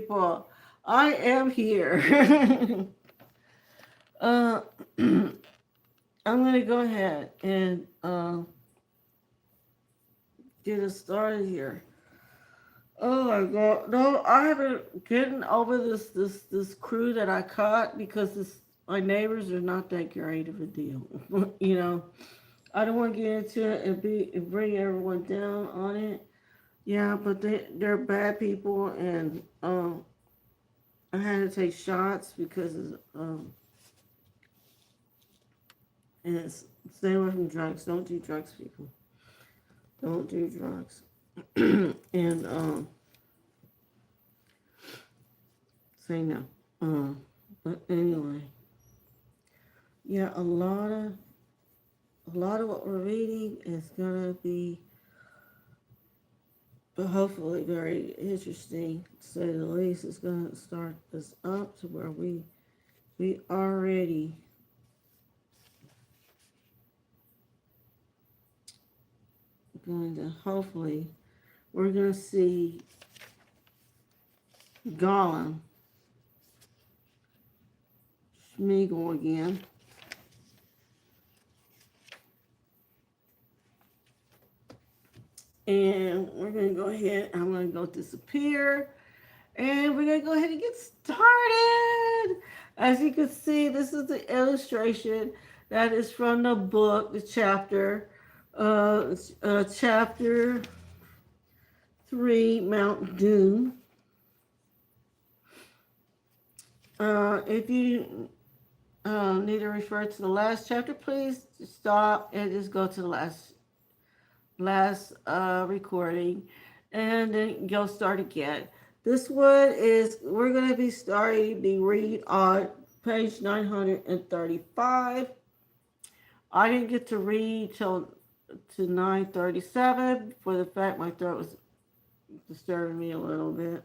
people. I am here. uh, I'm gonna go ahead and get us started here. Oh my god. No, I haven't getting over this crew that I caught because my neighbors are not that great of a deal. you know. I don't want to get into it and bring everyone down on it. Yeah, but they're bad people and I had to take shots because and stay away from drugs. Don't do drugs, people. Don't do drugs. and say no. But anyway, yeah, a lot of what we're reading is gonna be, but hopefully very interesting. To say the least, it's gonna start us up to where we already going to hopefully we're gonna see Gollum Schmeagle again. And we're going to go ahead. I'm going to go disappear. And we're going to go ahead and get started. As you can see, this is the illustration that is from the book, the chapter 3, Mount Doom. If you need to refer to the last chapter, please stop and just go to the last recording and then go start again. This one is, we're going to be starting the read on page 935. I didn't get to read till to 937 for the fact my throat was disturbing me a little bit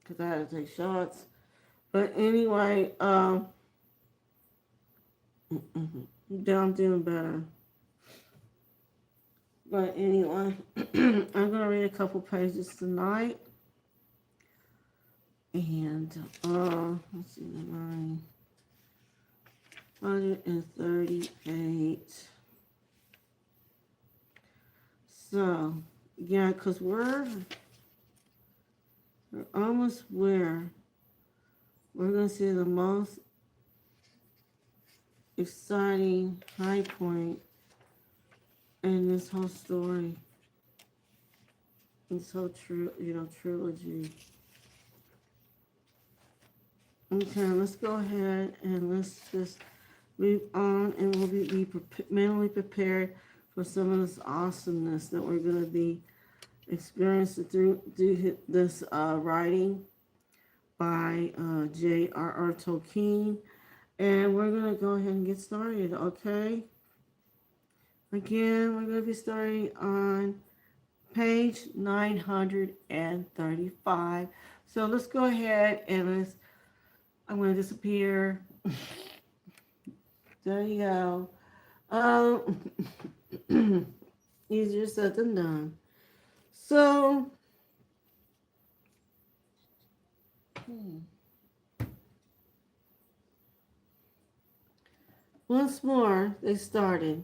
because I had to take shots. But anyway, I'm doing better. But anyway, I'm going to read a couple pages tonight. And, let's see, 938. So, yeah, because we're almost where we're going to see the most exciting high point in this whole story. This whole trilogy. Okay, let's go ahead and let's just move on, and we'll be mentally prepared for some of this awesomeness that we're going to be experiencing through this writing by JRR Tolkien. And we're going to go ahead and get started, okay? Again, we're going to be starting on page 935. So let's go ahead and I'm going to disappear. There you go. Easier said than done. So, once more they started,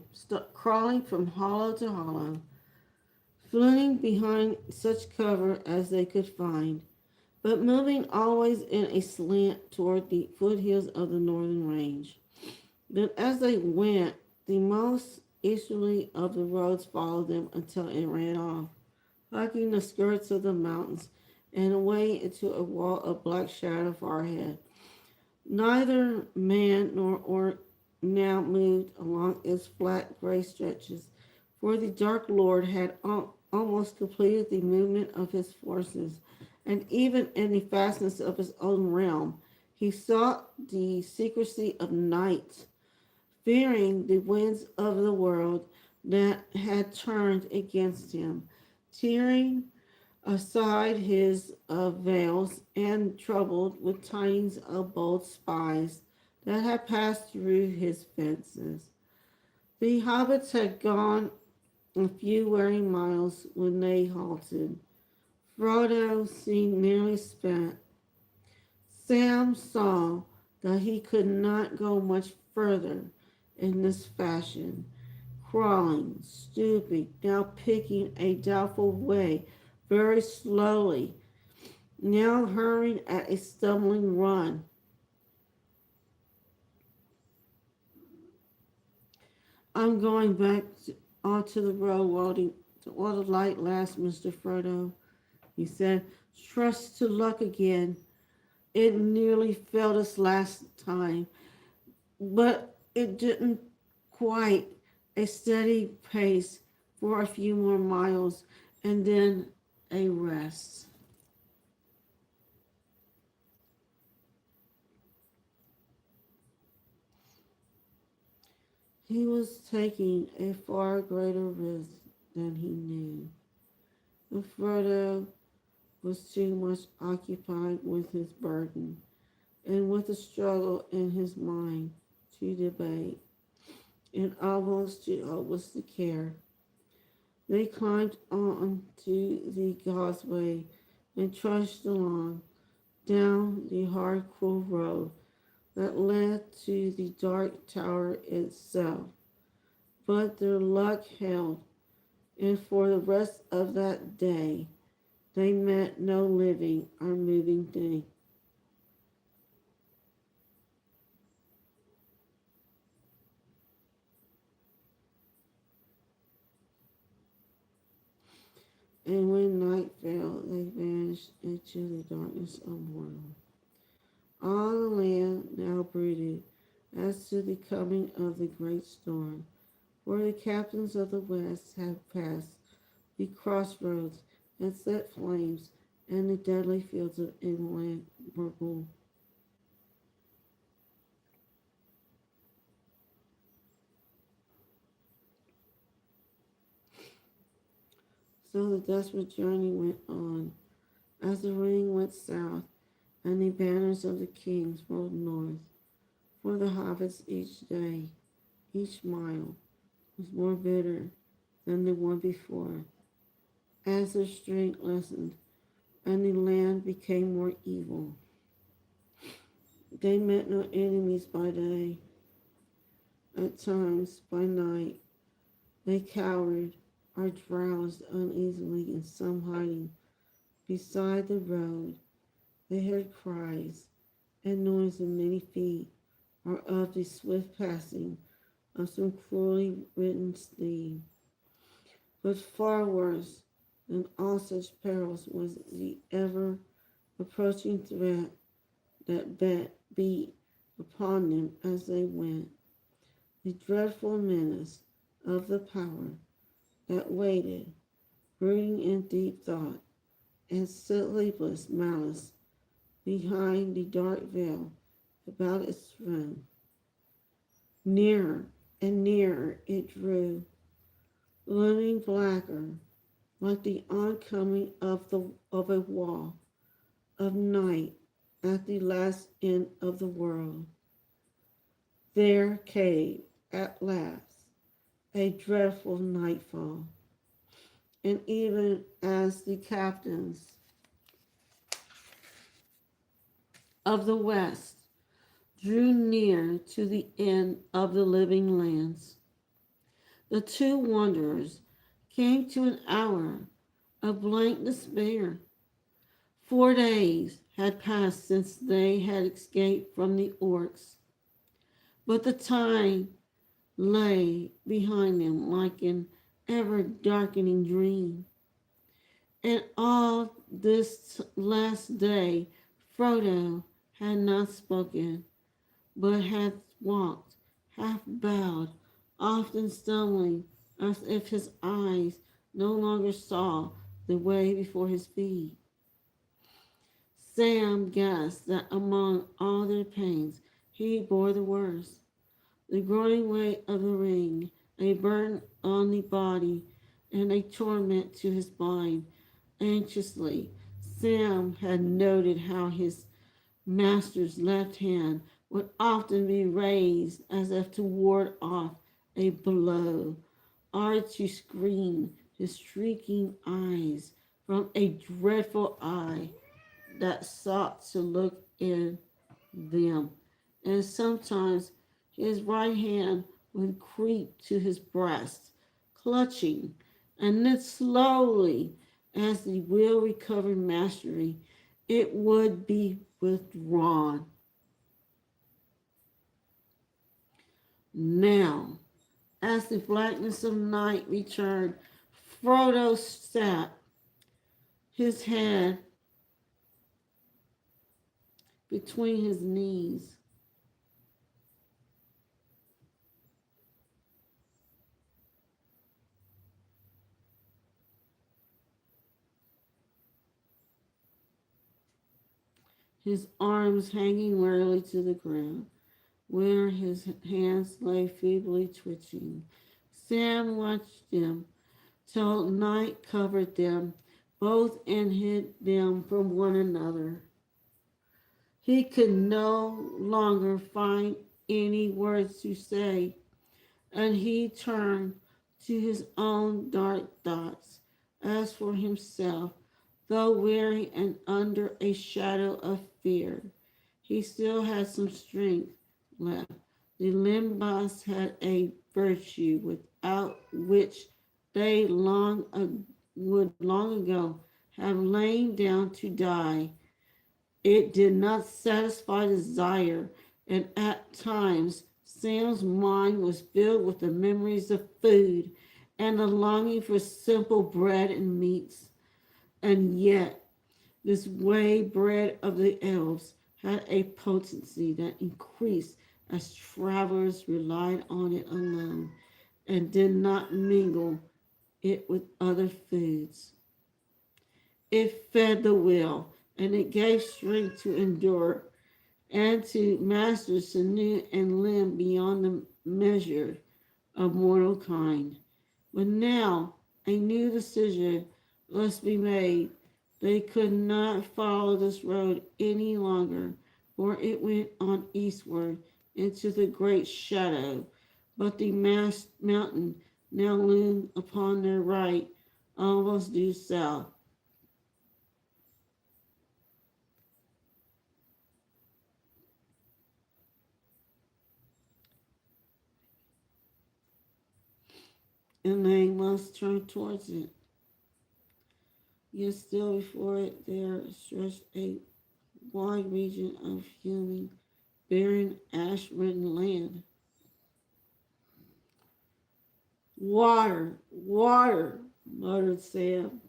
crawling from hollow to hollow, flitting behind such cover as they could find, but moving always in a slant toward the foothills of the northern range. But as they went, the most easterly of the roads followed them until it ran off, hugging the skirts of the mountains and away into a wall of black shadow far ahead. Neither man nor orc now moved along its flat gray stretches, for the Dark Lord had almost completed the movement of his forces, and even in the fastness of his own realm, he sought the secrecy of night, fearing the winds of the world that had turned against him, tearing aside his veils, and troubled with tidings of bold spies that had passed through his fences. The hobbits had gone a few weary miles when they halted. Frodo seemed nearly spent, Sam saw that he could not go much further in this fashion, crawling, stooping, now picking a doubtful way very slowly, now hurrying at a stumbling run. I'm going back onto the road while the light lasts, Mr. Frodo, he said. Trust to luck again. It nearly failed us last time, but it didn't quite. A steady pace for a few more miles, and then a rest. He was taking a far greater risk than he knew. But Frodo was too much occupied with his burden and with the struggle in his mind to debate, and almost too hopeless to care. They climbed on to the causeway and trudged along down the hard, cruel road that led to the dark tower itself. But their luck held, and for the rest of that day they met no living or moving thing. And when night fell, they vanished into the darkness of mortal. All the land now brooded as to the coming of the great storm, for the captains of the West had passed the crossroads and set flames in the deadly fields of immeasurable. So the desperate journey went on, as the ring went south and the banners of the kings rolled north. For the hobbits each day, each mile, was more bitter than the one before, as their strength lessened and the land became more evil. They met no enemies by day. At times, by night, they cowered or drowsed uneasily in some hiding beside the road. They heard cries and noise of many feet, or of the swift passing of some cruelly ridden steed. But far worse than all such perils was the ever approaching threat that beat upon them as they went, the dreadful menace of the power that waited, brooding in deep thought and sleepless malice behind the dark veil about its throne. Nearer and nearer it drew, looming blacker, like the oncoming of a wall of night at the last end of the world. There came at last a dreadful nightfall, and even as the captains of the West drew near to the end of the living lands, the two wanderers came to an hour of blank despair. 4 days had passed since they had escaped from the orcs, but the time lay behind them like an ever-darkening dream. And all this last day Frodo had not spoken, but had walked, half bowed, often stumbling, as if his eyes no longer saw the way before his feet. Sam guessed that among all their pains he bore the worst. The growing weight of the ring, a burden on the body, and a torment to his mind. Anxiously, Sam had noted how his master's left hand would often be raised as if to ward off a blow, or to screen his streaking eyes from a dreadful eye that sought to look in them, and sometimes his right hand would creep to his breast, clutching, and then slowly, as the will recovered mastery, it would be withdrawn. Now, as the blackness of night returned, Frodo sat, his head between his knees. His arms hanging wearily to the ground, where his hands lay feebly twitching. Sam watched them till night covered them both and hid them from one another. He could no longer find any words to say, and he turned to his own dark thoughts. As for himself, though weary and under a shadow of fear, he still had some strength left. The Limbas had a virtue without which they would long ago have lain down to die. It did not satisfy desire, and at times Sam's mind was filled with the memories of food and the longing for simple bread and meats. And yet, this way bread of the elves had a potency that increased as travelers relied on it alone and did not mingle it with other foods. It fed the will, and it gave strength to endure and to master sinew and limb beyond the measure of mortal kind. But now a new decision must be made. They could not follow this road any longer, for it went on eastward into the great shadow. But the masked mountain now loomed upon their right, almost due south. And they must turn towards it. Yet still before it there stretched a wide region of human, barren, ash-ridden land. Water, water, muttered Sam.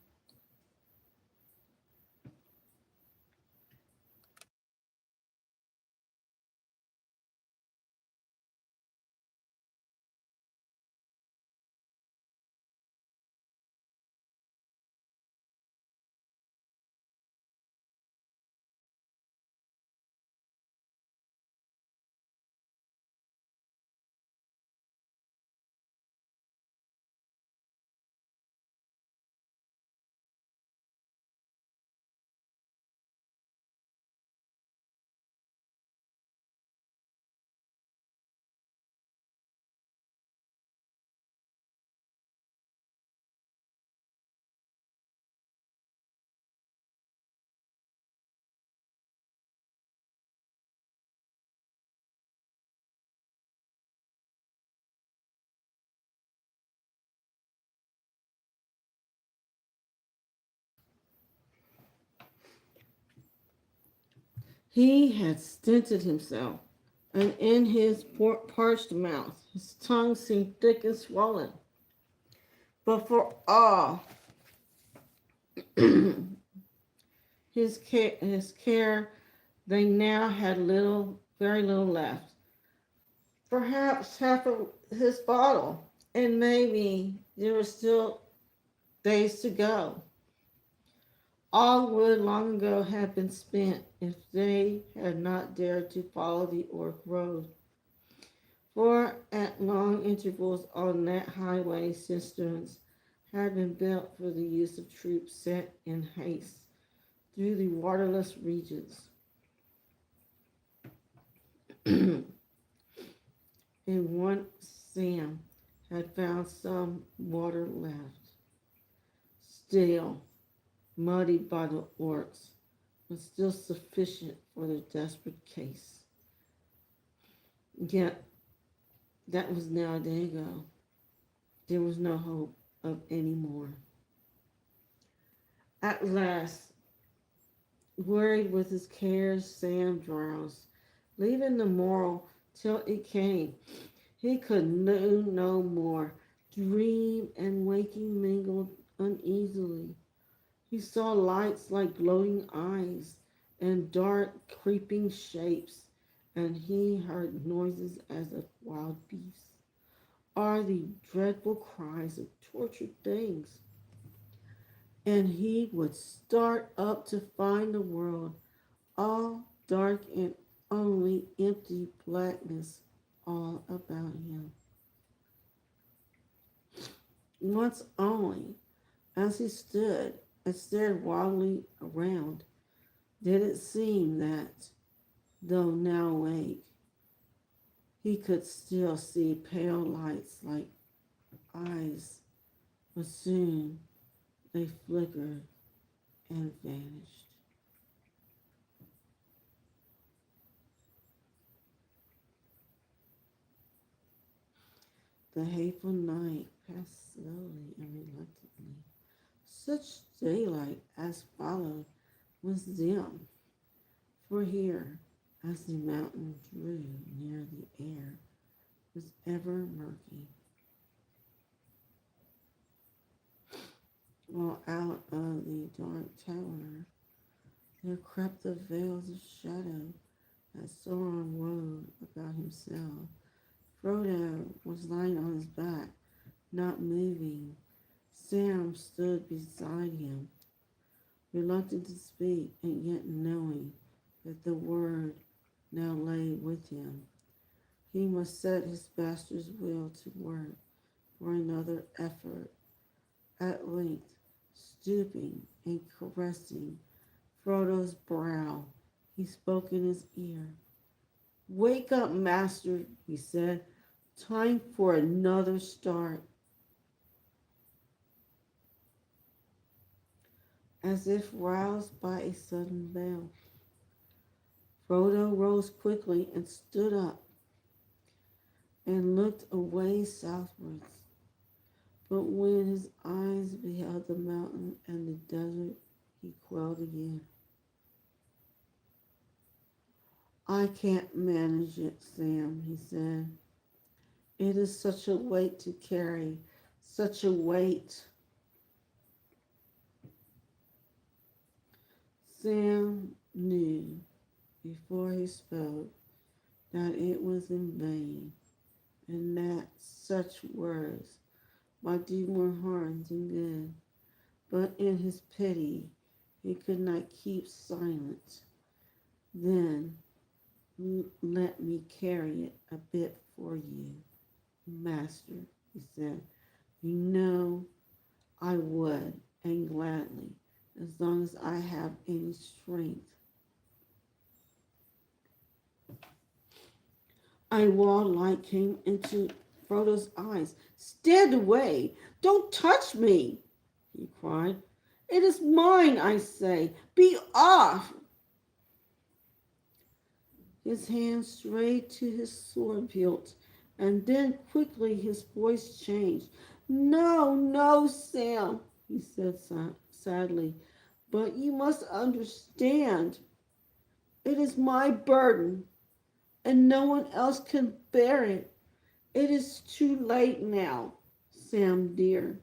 He had stinted himself, and in his parched mouth his tongue seemed thick and swollen. But for all his care, they now had very little left. Perhaps half of his bottle, and maybe there were still days to go. All would long ago have been spent if they had not dared to follow the Orc road. For at long intervals on that highway, cisterns had been built for the use of troops sent in haste through the waterless regions. And once Sam had found some water left, still muddied by the orcs, but still sufficient for their desperate case. Yet, that was now a day ago. There was no hope of any more. At last, worried with his cares, Sam drowsed, leaving the morrow till it came. He could do no more. Dream and waking mingled uneasily. He saw lights like gloating eyes and dark creeping shapes, and he heard noises as of wild beasts, or the dreadful cries of tortured things. And he would start up to find the world all dark and only empty blackness all about him. Once only, as he stood and stared wildly around, did it seem that, though now awake, he could still see pale lights like eyes, but soon they flickered and vanished. The hateful night passed slowly and reluctantly. Such daylight as followed was dim, for here, as the mountain drew near, the air was ever murky, while out of the dark tower there crept the veils of shadow that Sauron wove about himself. Frodo was lying on his back, not moving. Sam stood beside him, reluctant to speak, and yet knowing that the word now lay with him. He must set his master's will to work for another effort. At length, stooping and caressing Frodo's brow, he spoke in his ear. "Wake up, master," he said. "Time for another start." As if roused by a sudden bell, Frodo rose quickly and stood up and looked away southwards. But when his eyes beheld the mountain and the desert, he quailed again. "I can't manage it, Sam," he said. "It is such a weight to carry, such a weight." Sam knew before he spoke that it was in vain, and that such words might do more harm than good. But in his pity, he could not keep silent. "Then let me carry it a bit for you, master," he said. "You know I would, and gladly, as long as I have any strength." A wild light came into Frodo's eyes. "Stand away! Don't touch me!" he cried. "It is mine, I say! Be off!" His hand strayed to his sword hilt, and then quickly his voice changed. "No, no, Sam," he said sadly, "but you must understand. It is my burden, and no one else can bear it. It is too late now, Sam dear.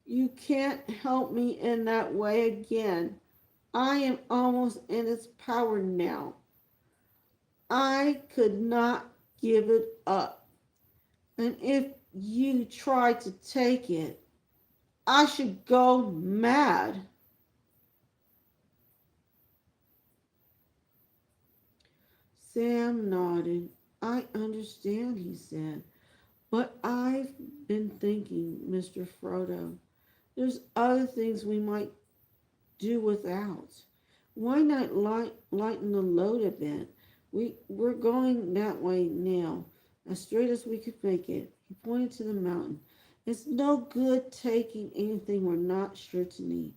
You can't help me in that way again. I am almost in its power now. I could not give it up. And if you try to take it, I should go mad." Sam nodded. "I understand," he said. "But I've been thinking, Mr. Frodo, there's other things we might do without. Why not lighten the load a bit? We're going that way now, as straight as we could make it." He pointed to the mountain. "It's no good taking anything we're not sure to need."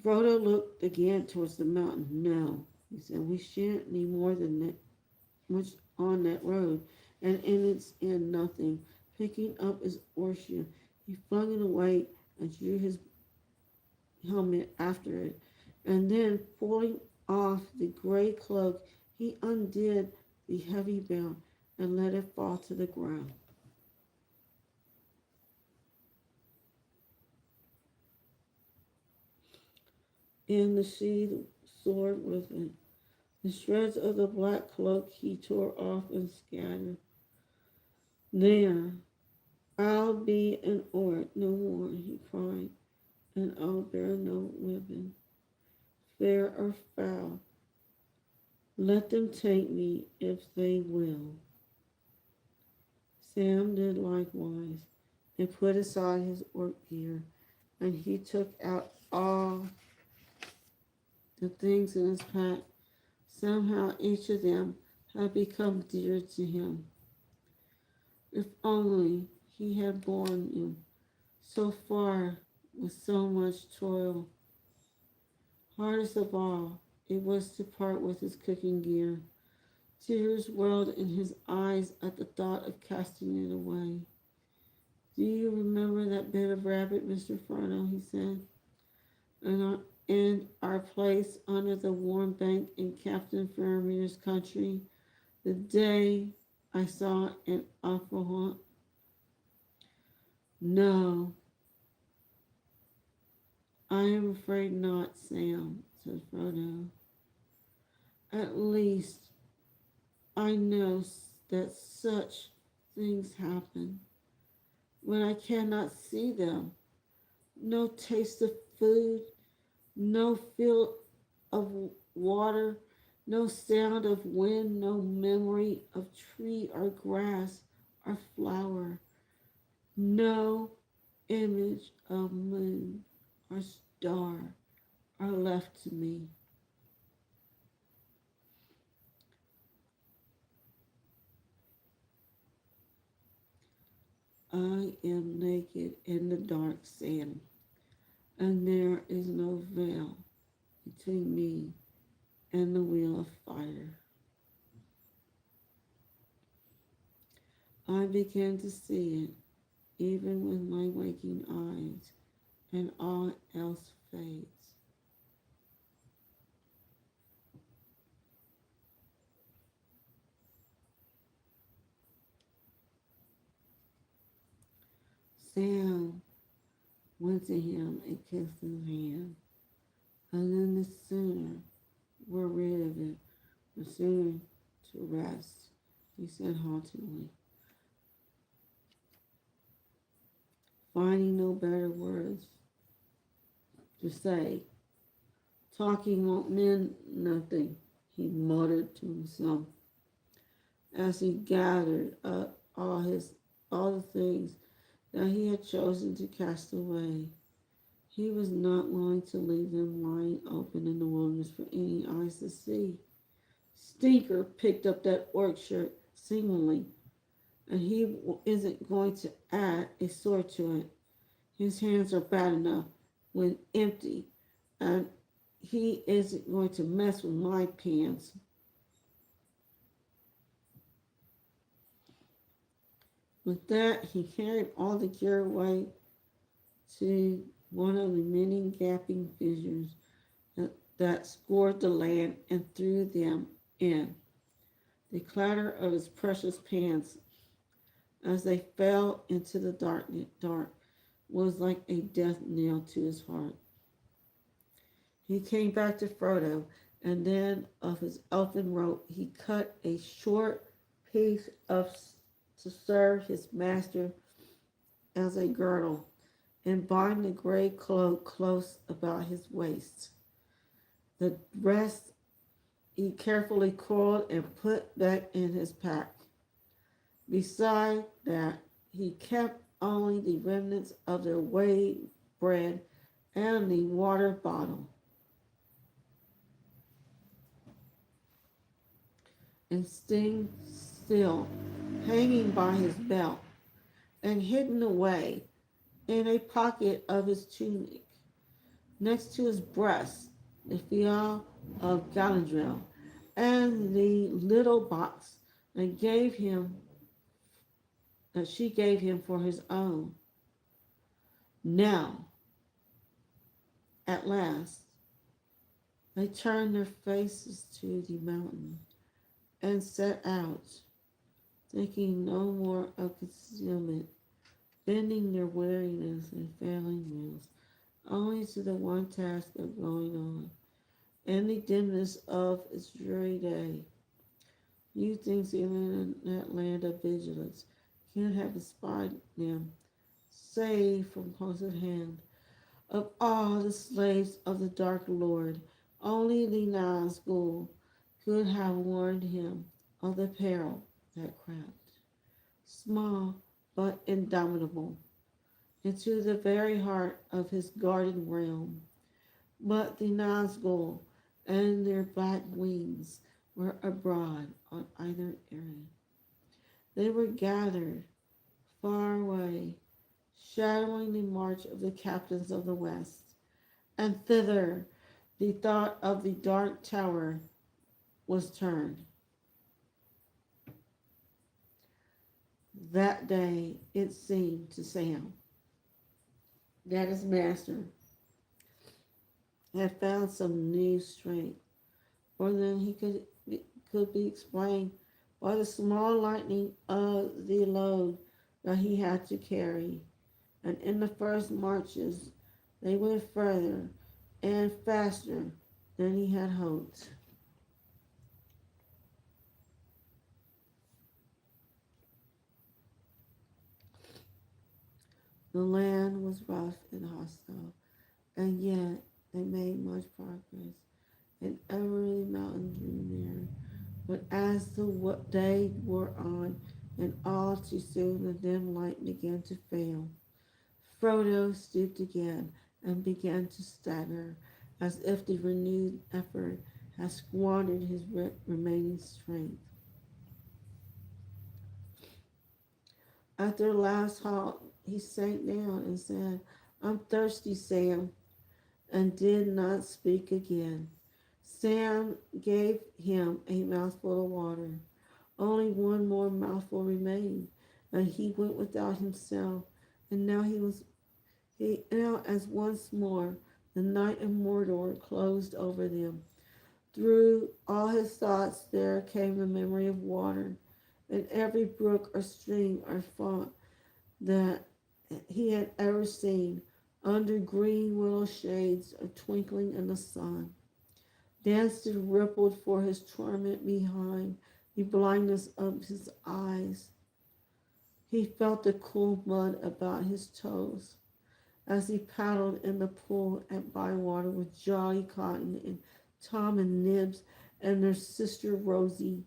Frodo looked again towards the mountain. No, he said, we shan't need more than that much on that road, and in its end nothing. Picking up his horseshoe, he flung it away and drew his helmet after it, and then pulling off the gray cloak, he undid the heavy belt and let it fall to the ground. And the sheathed sword with it. The shreds of the black cloak he tore off and scattered. There, I'll be an Orc no more, he cried, and I'll bear no weapon, fair or foul. Let them take me if they will. Sam did likewise, and put aside his Orc gear, and he took out all the things in his pack. Somehow each of them had become dear to him. If only he had borne them so far with so much toil. Hardest of all, it was to part with his cooking gear. Tears welled in his eyes at the thought of casting it away. Do you remember that bit of rabbit, Mr. Frodo? He said. And our place under the warm bank in Captain Faramir's country, the day I saw an awful hunt. No, I am afraid not, Sam, said Frodo. At least I know that such things happen when I cannot see them. No taste of food, no feel of water, no sound of wind, no memory of tree or grass or flower, no image of moon or star are left to me. I am naked in the dark, Sam, and there is no veil between me and the wheel of fire. I begin to see it, even with my waking eyes, and all else fades. Sam went to him and kissed his hand, and then the sooner we're rid of it, the sooner to rest, he said hauntingly, finding no better words to say. Talking won't mean nothing, he muttered to himself as he gathered up all the things that he had chosen to cast away. He was not willing to leave them lying open in the wilderness for any eyes to see. Stinker picked up that Orc shirt seemingly, and he isn't going to add a sword to it. His hands are bad enough when empty, and he isn't going to mess with my pants. With that, he carried all the gear away to one of the many gaping fissures that scored the land and threw them in. The clatter of his precious pants as they fell into the dark was like a death nail to his heart. He came back to Frodo, and then of his elfin rope he cut a short piece to serve his master as a girdle, and bind the gray cloak close about his waist. The rest he carefully coiled and put back in his pack. Beside that, he kept only the remnants of their weighed bread and the water bottle. And staying still, hanging by his belt, and hidden away in a pocket of his tunic. next to his breast the phial of Galadriel and the little box that gave him that she gave him for his own. Now, at last, they turned their faces to the mountain and set out, thinking no more of concealment, bending their weariness and failing wills only to the one task of going on. In the dimness of its dreary day, you things in that land of vigilance can't have espied them, save from close at hand. Of all the slaves of the Dark Lord, only the Nazgul could have warned him of the peril that crept, small but indomitable, into the very heart of his guarded realm. But the Nazgul and their black wings were abroad on either errand. They were gathered far away, shadowing the march of the captains of the West, and thither the thought of the dark tower was turned. That day it seemed to Sam that his master had found some new strength, more than he could be explained by the small lightening of the load that he had to carry. And in the first marches, they went further and faster than he had hoped. The land was rough and hostile, and yet they made much progress, and ever the mountain drew nearer. But as the day wore on, and all too soon the dim light began to fail, Frodo stooped again and began to stagger, as if the renewed effort had squandered his remaining strength. At their last halt, he sank down and said, "I'm thirsty, Sam," and did not speak again. Sam gave him a mouthful of water. Only one more mouthful remained, and he went without himself. And now as once more the night of Mordor closed over them. Through all his thoughts there came the memory of water, and every brook or stream or fount that he had ever seen under green willow shades of twinkling in the sun, danced and rippled for his torment behind the blindness of his eyes. He felt the cool mud about his toes as he paddled in the pool at Bywater with Jolly Cotton and Tom and Nibs and their sister Rosie.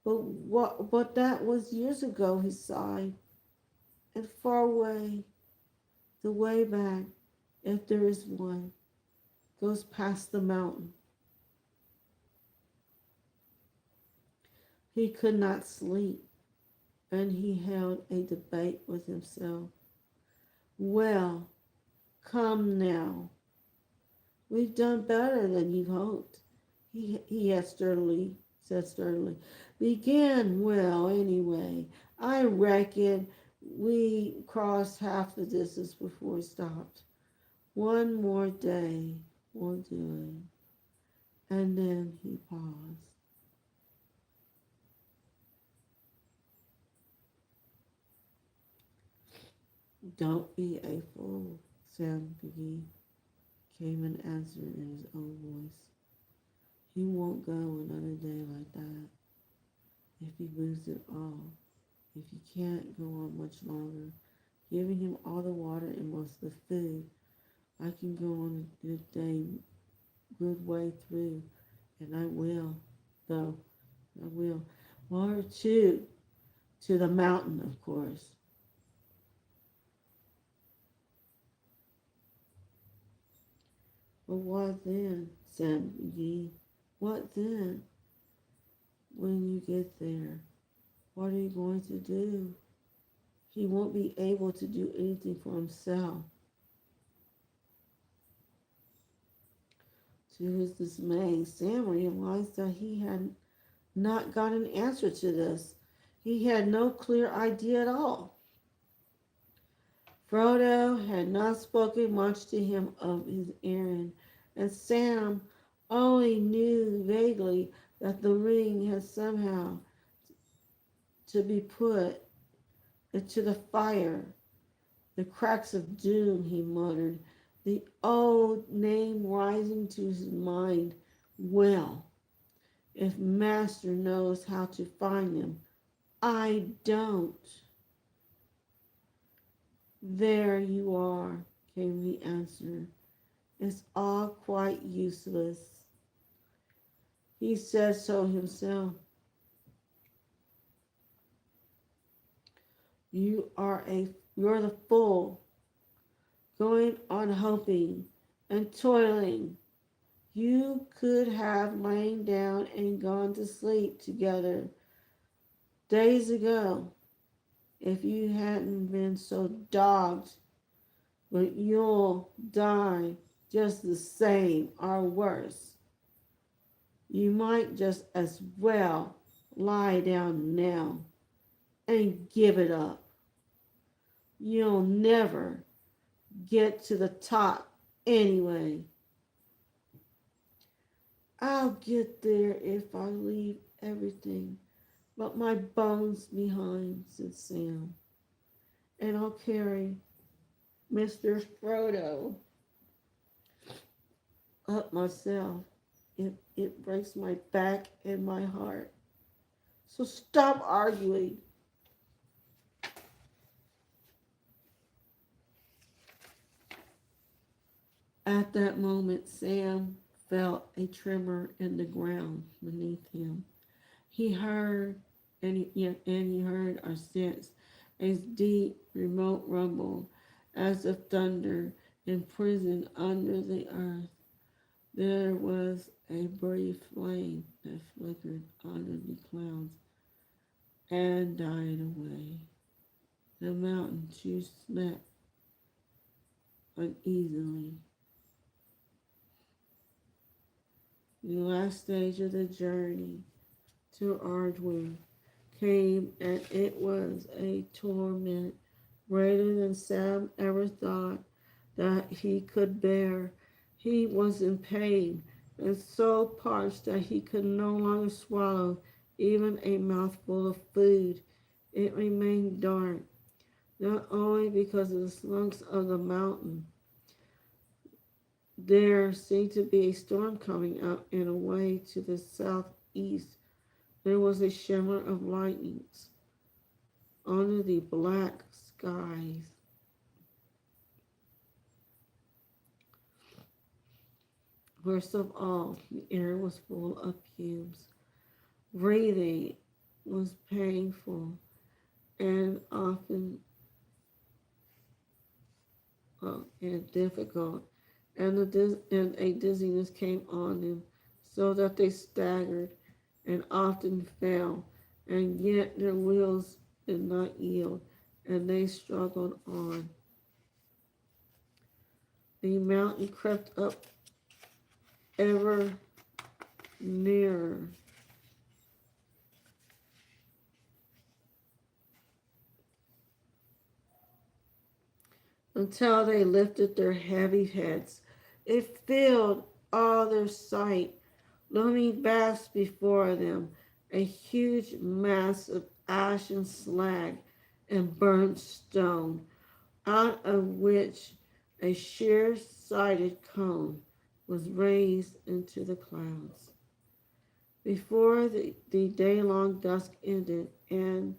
But that was years ago, he sighed. And far away, the way back, if there is one, goes past the mountain. He could not sleep, and he held a debate with himself. Well, come now. We've done better than you hoped, he had said sturdily. Begin well, anyway. I reckon we crossed half the distance before we stopped. One more day will do it. And then he paused. Don't be a fool, Sam McGee, came an answer in his own voice. He won't go another day like that. If he moves at all, if he can't go on much longer, giving him all the water and most of the food, I can go on a good way through, and I will, though, I will. Water too, to the mountain, of course. But what then, Sam McGee? What then? When you get there, what are you going to do? He won't be able to do anything for himself. To his dismay, Sam realized that he had not got an answer to this. He had no clear idea at all. Frodo had not spoken much to him of his errand, and Sam only knew vaguely that the ring had somehow to be put into the fire. The cracks of doom, he muttered, the old name rising to his mind. Well, if Master knows how to find them, I don't. There you are, came the answer. It's all quite useless. He said so himself. You're the fool, going on hoping and toiling. You could have lain down and gone to sleep together days ago if you hadn't been so dogged. But you'll die just the same or worse. You might just as well lie down now and give it up. You'll never get to the top anyway. I'll get there if I leave everything but my bones behind, said Sam. And I'll carry Mr. Frodo up myself if it breaks my back and my heart. So stop arguing. At that moment, Sam felt a tremor in the ground beneath him. He heard, and he heard or sensed a deep, remote rumble, as of thunder imprisoned under the earth. There was a brief flame that flickered under the clouds and died away. The mountain too slept uneasily. The last stage of the journey to Ardwin came, and it was a torment greater than Sam ever thought that he could bear. He was in pain and so parched that he could no longer swallow even a mouthful of food. It remained dark, not only because of the slumps of the mountain. There seemed to be a storm coming up and away to the southeast. There was a shimmer of lightnings under the black skies. Worst of all, the air was full of fumes. Breathing was painful and often and difficult, and a dizziness came on them, so that they staggered and often fell, and yet their wills did not yield, and they struggled on. The mountain crept up ever nearer. Until they lifted their heavy heads. It filled all their sight, looming vast before them, a huge mass of ash and slag and burnt stone, out of which a sheer-sided cone was raised into the clouds. Before the day-long dusk ended and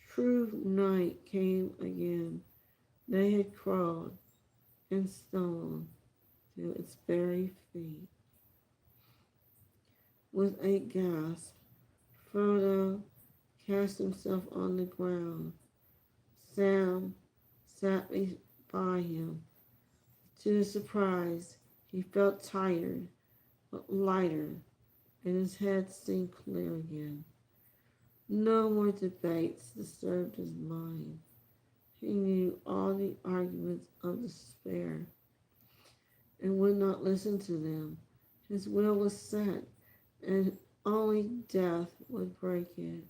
true night came again, they had crawled and stumbled to its very feet. With a gasp, Frodo cast himself on the ground. Sam sat by him. To his surprise, he felt tired, but lighter, and his head seemed clear again. No more debates disturbed his mind. He knew all the arguments of despair and would not listen to them. His will was set, and only death would break it.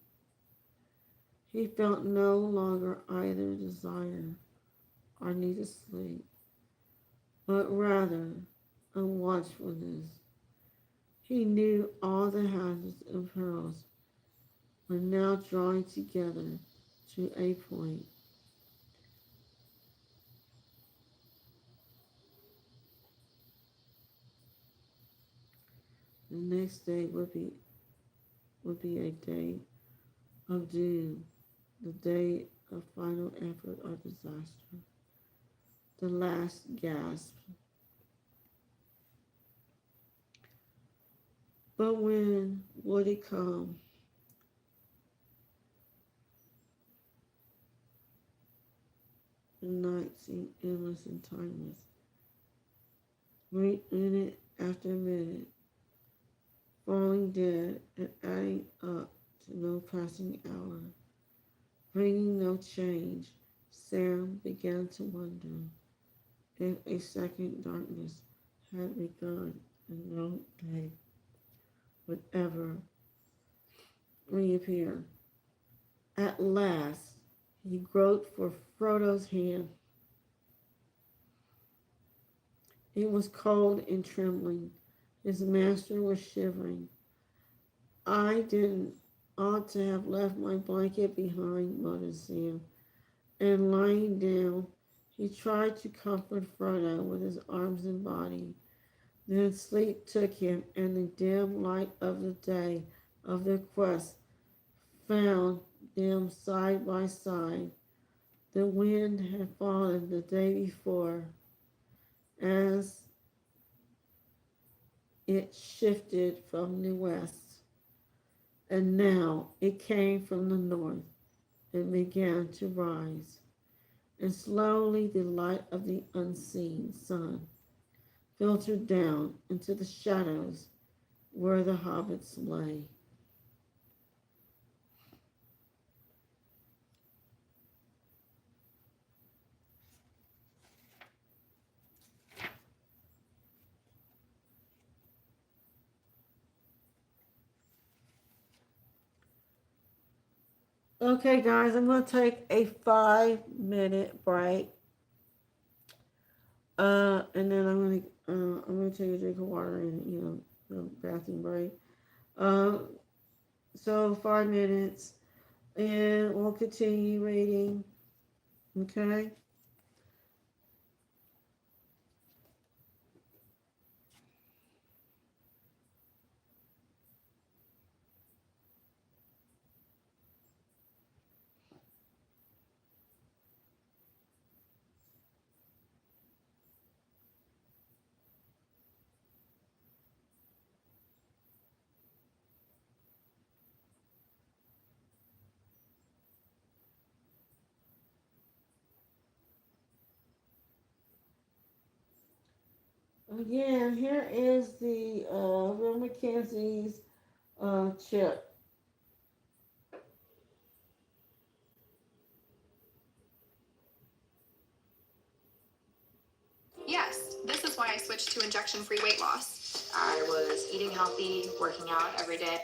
He felt no longer either desire or need to sleep, but rather a watchfulness. He knew all the hazards and perils were now drawing together to a point. The next day would be a day of doom, the day of final effort or disaster, the last gasp. But when would it come? The night seemed endless and timeless. Minute after minute, falling dead and adding up to no passing hour, bringing no change. Sam began to wonder if a second darkness had begun and no day would ever reappear. At last, he groped for Frodo's hand. It was cold and trembling. His master was shivering. I didn't ought to have left my blanket behind, muttered Sam. And lying down, he tried to comfort Frodo with his arms and body. Then sleep took him, and the dim light of the day of their quest found them side by side. The wind had fallen the day before as it shifted from the west, and now it came from the north and began to rise. And slowly the light of the unseen sun filtered down into the shadows where the hobbits lay. Okay, guys, I'm going to take a 5-minute break. And then I'm gonna take a drink of water and bathroom break. So 5 minutes, and we'll continue reading. Okay. Again, here is the Real Mackenzie's chip. Yes, this is why I switched to injection-free weight loss. I was eating healthy, working out every day.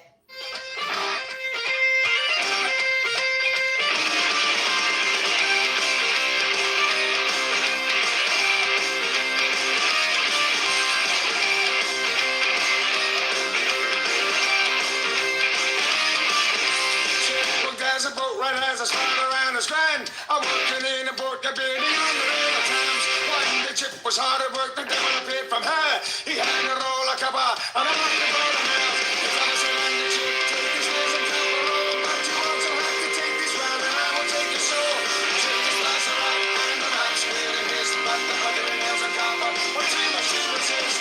There's a boat right as I start around the strand. I'm working in a boat, I've been on the river times. When the chip was hard at work, the devil appeared from her. He had a roll like a bar, and I'm like a boat of nails. The fellow said, "And the chip, take his nose and tap a roll. But you also have to take this round, and I will take your soul." Chip is nice and right, and the match really missed. But the bucket and nails and copper were too much to resist.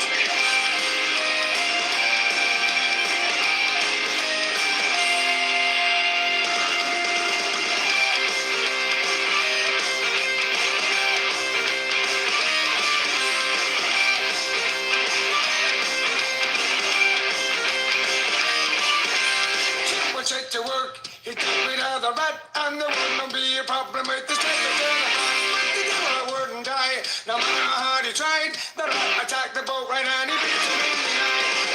Set to work, he got rid of the rat, and there wouldn't be a problem with the state of the hat. But the devil wouldn't die, no matter how hard he tried. The rat attacked the boat right, and he beat him in the eye.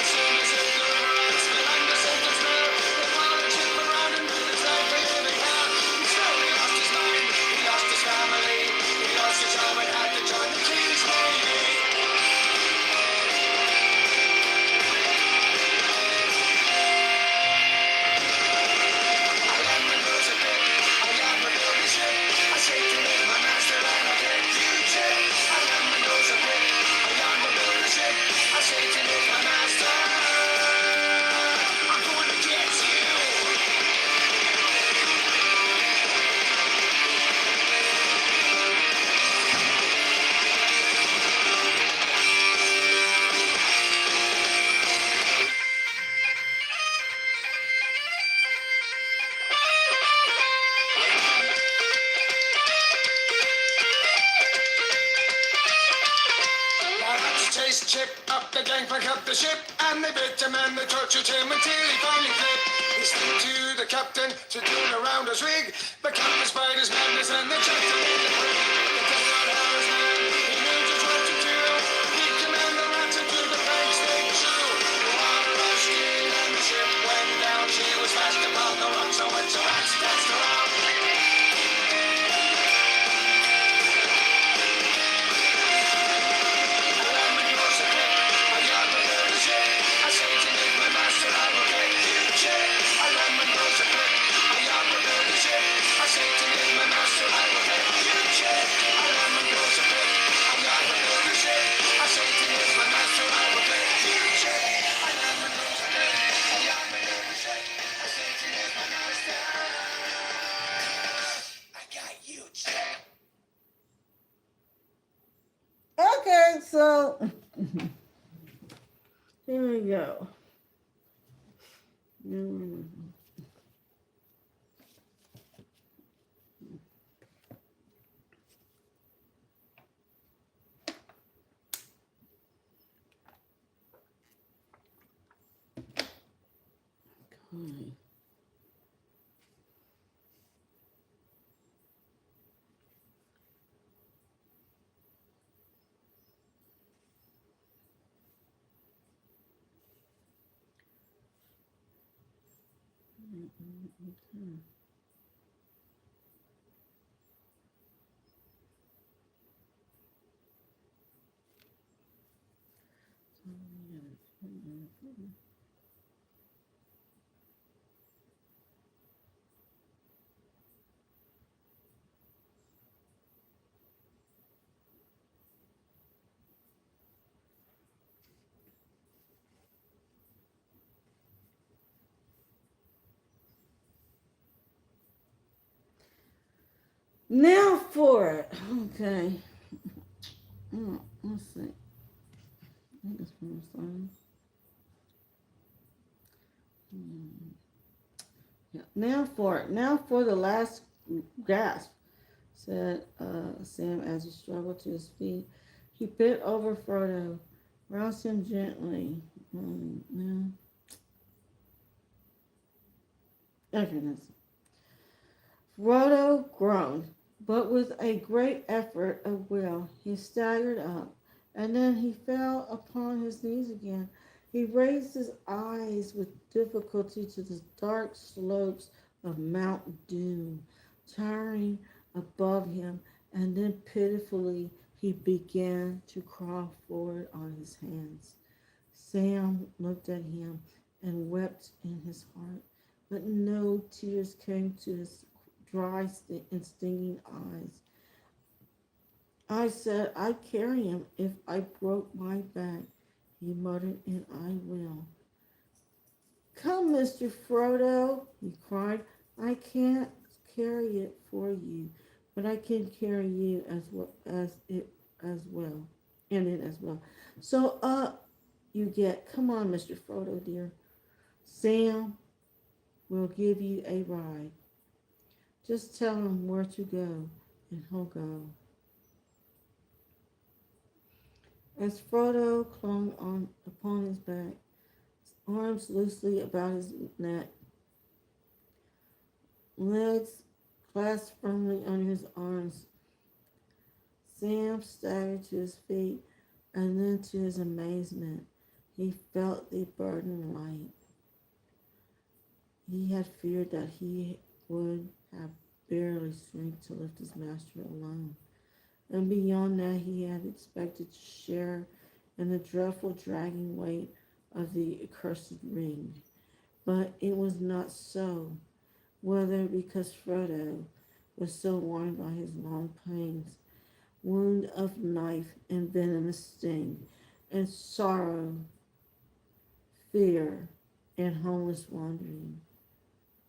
gangplank of the ship, and they bit him and they tortured him until he finally flipped. He stood to the captain to turn around his rig. The captain spied his madness and they chucked him in the brig. The did not have his man, he knew just what to do. He commanded the rats into the planks they chew. The water rushed in and the ship went down. She was fast upon the rocks, so when the rats danced around. Okay, so here we go. Okay. Now for it. Okay. Let's see. I think it's from the song. Yeah. Now for it. Now for the last gasp, said Sam as he struggled to his feet. He bent over Frodo, roused him gently. No. Okay, that's Frodo groaned, but with a great effort of will, he staggered up, and then he fell upon his knees again. He raised his eyes with difficulty to the dark slopes of Mount Doom, towering above him, and then pitifully he began to crawl forward on his hands. Sam looked at him and wept in his heart, but no tears came to his dry and stinging eyes. I said I'd carry him if I broke my back, he muttered, and I will. Come, Mr. Frodo, he cried. I can't carry it for you, but I can carry you as well. So up you get. Come on, Mr. Frodo, dear. Sam will give you a ride. Just tell him where to go, and he'll go. As Frodo clung upon his back, his arms loosely about his neck, legs clasped firmly under his arms, Sam staggered to his feet, and then to his amazement, he felt the burden light. He had feared that he would have barely strength to lift his master alone. And beyond that, he had expected to share in the dreadful dragging weight of the accursed ring. But it was not so, whether because Frodo was so worn by his long pains, wound of knife and venomous sting, and sorrow, fear, and homeless wandering,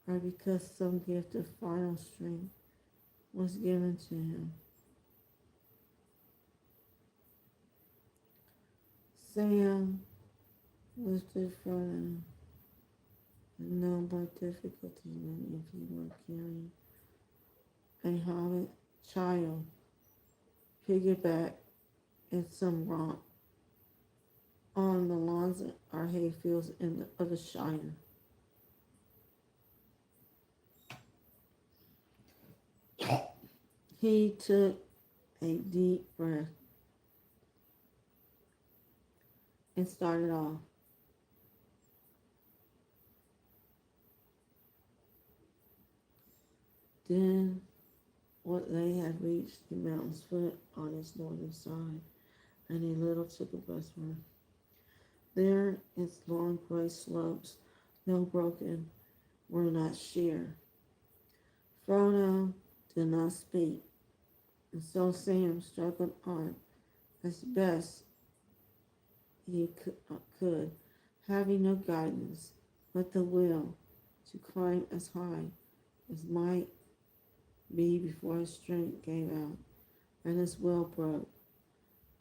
or because some gift of final strength was given to him. Sam lifted Frodo with no more difficulty than if he were carrying a hobbit child piggyback in some rock. on the lawns or hayfields of the Shire. He took a deep breath and started off. Then what they had reached the mountain's foot on its northern side, and he little took a westward. There its long gray slopes, though broken, were not sheer. Frodo did not speak, and so Sam struggled on as best he could, having no guidance but the will to climb as high as might be before his strength gave out and his will broke.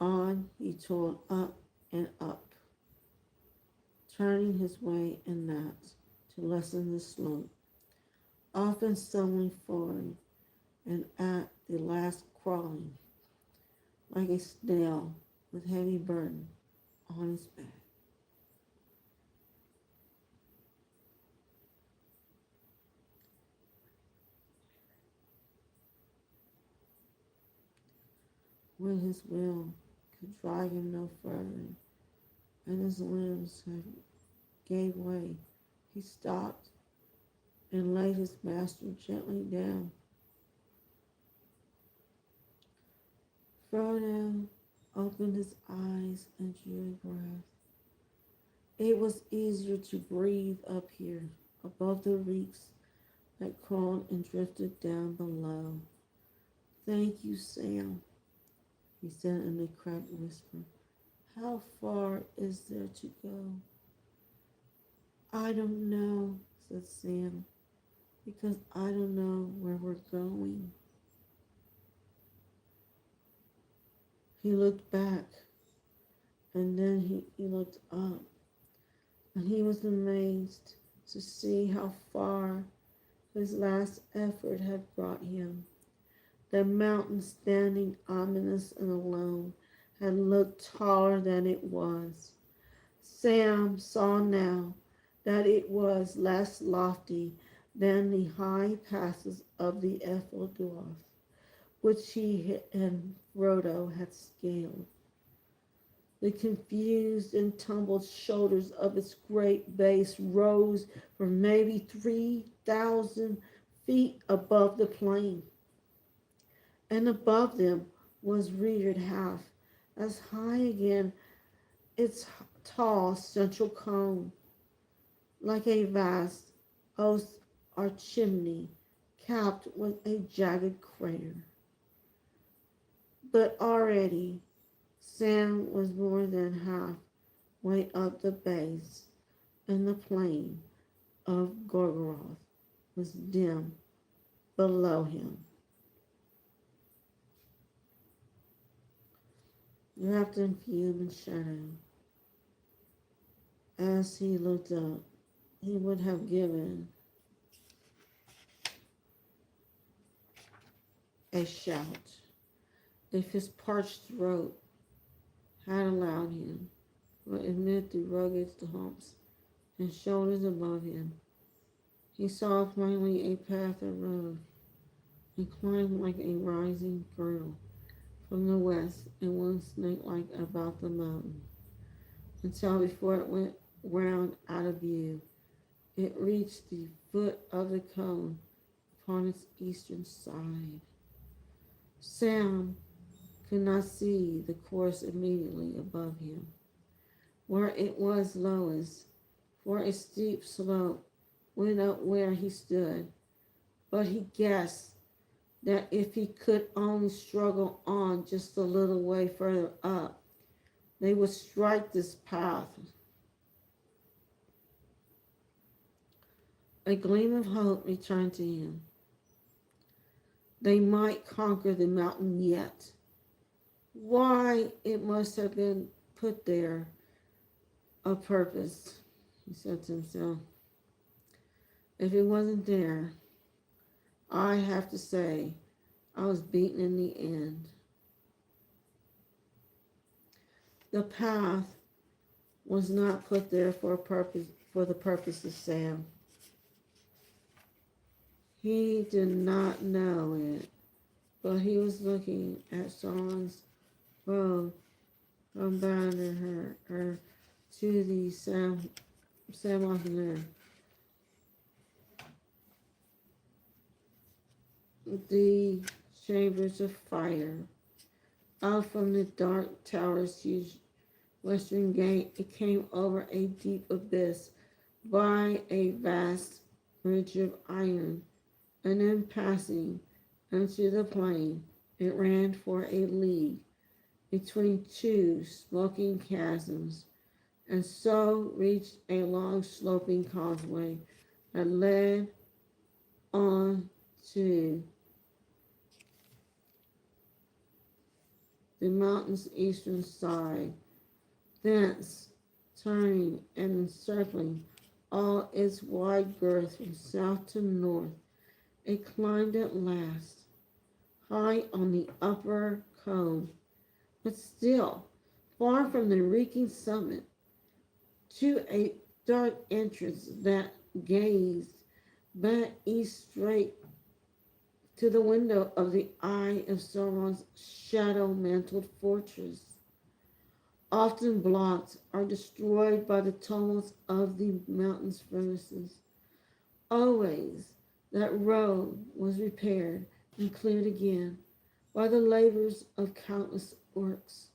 On he toiled up and up, turning his way in knots to lessen the slope, often stumbling forward and at the last crawling like a snail with heavy burden on his back. When his will could drive him no further and his limbs gave way, he stopped and laid his master gently down. Frodo opened his eyes and drew a breath. It was easier to breathe up here, above the reeks that crawled and drifted down below. Thank you, Sam, he said in a cracked whisper. How far is there to go? I don't know, said Sam, because I don't know where we're going. He looked back, and then he looked up, and he was amazed to see how far his last effort had brought him. The mountain, standing ominous and alone, had looked taller than it was. Sam saw now that it was less lofty than the high passes of the Etheldorf, which he and Frodo had scaled. The confused and tumbled shoulders of its great base rose for maybe 3,000 feet above the plain, and above them was reared half as high again its tall central cone, like a vast oast or chimney capped with a jagged crater. But already Sam was more than halfway up the base, and the plain of Gorgoroth was dim below him. Wrapped in fume and shadow, as he looked up, he would have given a shout if his parched throat had allowed him, but amid the rugged humps and shoulders above him, he saw plainly a path of road and climbed like a rising girdle from the west and one snake-like about the mountain, until before it went round out of view, it reached the foot of the cone upon its eastern side. Sam could not see the course immediately above him, where it was lowest, for a steep slope went up where he stood, but he guessed that if he could only struggle on just a little way further up, they would strike this path. A gleam of hope returned to him. They might conquer the mountain yet. Why, it must have been put there a purpose, he said to himself. If it wasn't there, I have to say I was beaten in the end. The path was not put there for the purpose of Sam. He did not know it, but he was looking at Sauron's robe from behind her to the Samother. The chambers of fire. Out from the dark tower's huge western gate, it came over a deep abyss by a vast bridge of iron, and then passing into the plain, it ran for a league between two smoking chasms, and so reached a long sloping causeway that led on to the mountain's eastern side. Thence, turning and encircling all its wide girth from south to north, it climbed at last, high on the upper cone, but still far from the reeking summit, to a dark entrance that gazed back east straight to the window of the eye of Sauron's shadow-mantled fortress. Often blocked or destroyed by the tumults of the mountain's furnaces. Always that road was repaired and cleared again by the labors of countless orcs.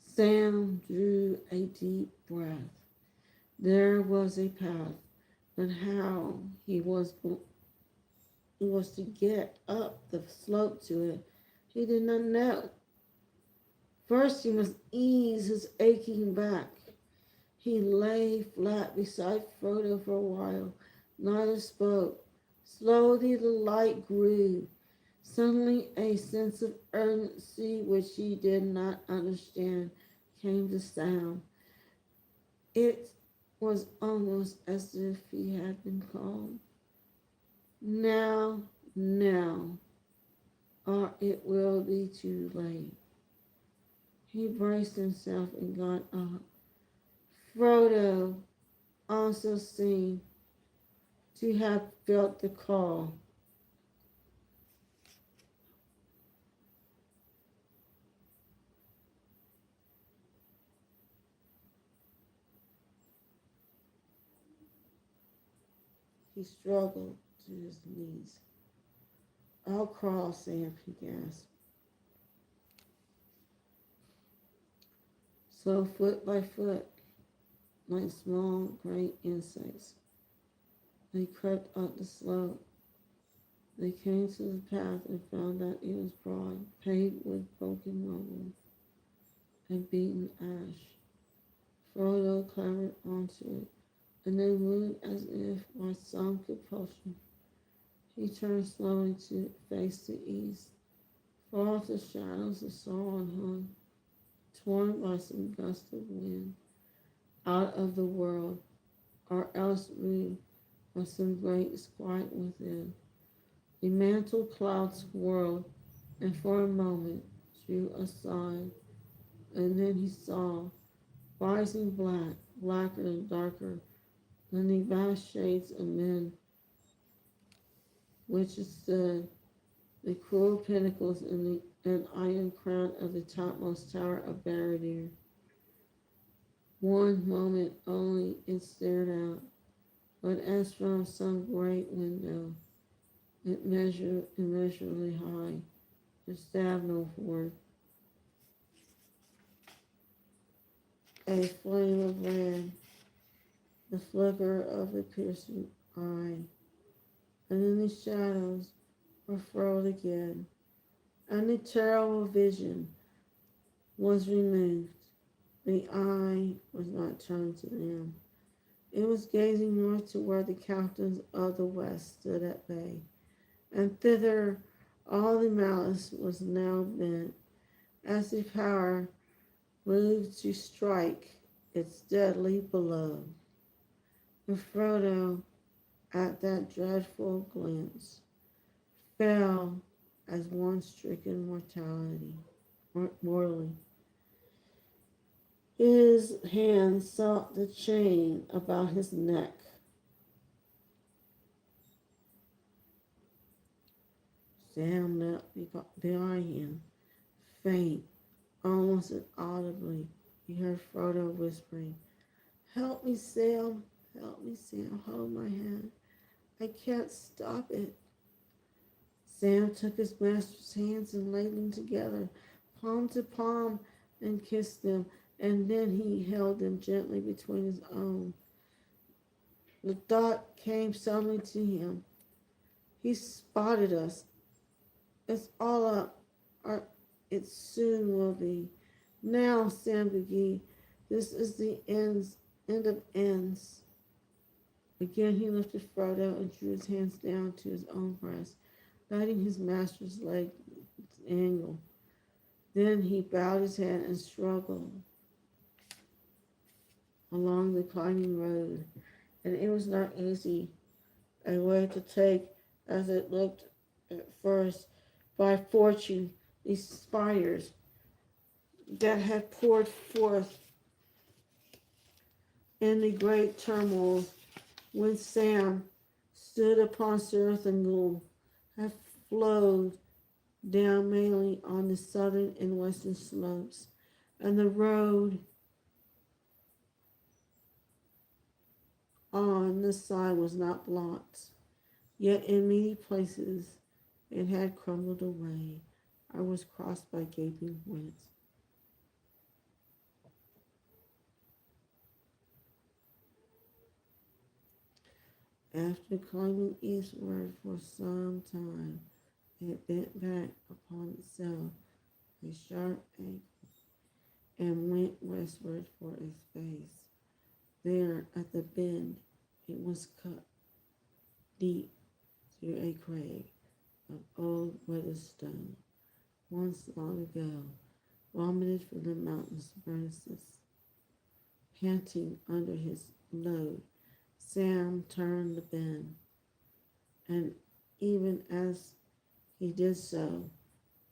Sam drew a deep breath. There was a path, but how he was to get up the slope to it, he did not know. First, he must ease his aching back. He lay flat beside Frodo for a while. Neither spoke. Slowly the light grew. Suddenly a sense of urgency which he did not understand came to sound. It was almost as if he had been called. Now, or it will be too late. He braced himself and got up. Frodo also seemed to have felt the call. He struggled to his knees. I'll crawl, Sam, he gasped. So foot by foot, like small gray insects, they crept up the slope. They came to the path and found that it was broad, paved with broken rubble and beaten ash. Frodo clambered onto it, and then moved as if by some compulsion. He turned slowly to face the east. Far off the shadows of Sauron hung, torn by some gust of wind, out of the world, or else moved by some great disquiet within. The mantled clouds whirled, and for a moment drew aside, and then he saw, rising blacker and darker than the vast shades of men, which stood the cruel pinnacles and iron crown of the topmost tower of Barad-dûr. One moment only it stared out, but as from some great window, it measured immeasurably high, and stabbed no forward. A flame of red, the flicker of a piercing eye, and then the shadows were furled again, and the terrible vision was removed. The eye was not turned to them. It was gazing north to where the captains of the west stood at bay, and thither all the malice was now bent, as the power moved to strike its deadly blow. And Frodo, at that dreadful glimpse, fell as one stricken mortality. mortally. His hand sought the chain about his neck. Sam knelt behind him, faint, almost inaudibly. He heard Frodo whispering, "Help me, Sam. Help me, Sam. Hold my hand. I can't stop it." Sam took his master's hands and laid them together, palm to palm, and kissed them, and then he held them gently between his own. The thought came suddenly to him. He spotted us. It's all up, or it soon will be. Now, Sam McGee, this is the end of ends. Again he lifted Frodo and drew his hands down to his own breast, guiding his master's leg angle. Then he bowed his head and struggled along the climbing road, and it was not easy a way to take as it looked at first. By fortune, these spiders that had poured forth in the great turmoil when Sam stood upon Cirith Ungol had flowed down mainly on the southern and western slopes, and the road on this side was not blocked. Yet in many places it had crumbled away. I was crossed by gaping wounds. After climbing eastward for some time, it bent back upon itself a sharp angle and went westward for a space. There, at the bend, it was cut deep through a crag of old weathered stone, once long ago vomited from the mountain's furnaces. Panting under his load, Sam turned the bend, and even as he did so,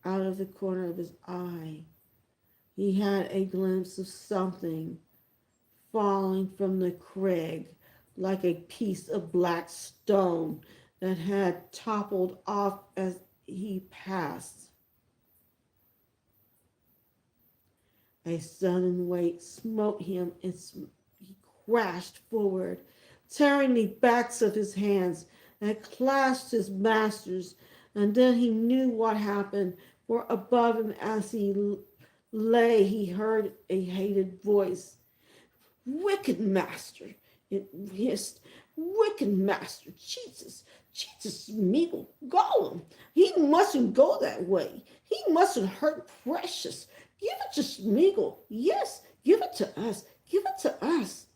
out of the corner of his eye, he had a glimpse of something falling from the crag like a piece of black stone that had toppled off as he passed. A sudden weight smote him and he crashed forward, tearing the backs of his hands and clasped his master's. And then he knew what happened, for above him as he lay, he heard a hated voice. "Wicked master," it hissed. "Wicked master, Jesus Smeagol, Gollum. He mustn't go that way. He mustn't hurt Precious. Give it to Smeagol. Yes, give it to us. Give it to us."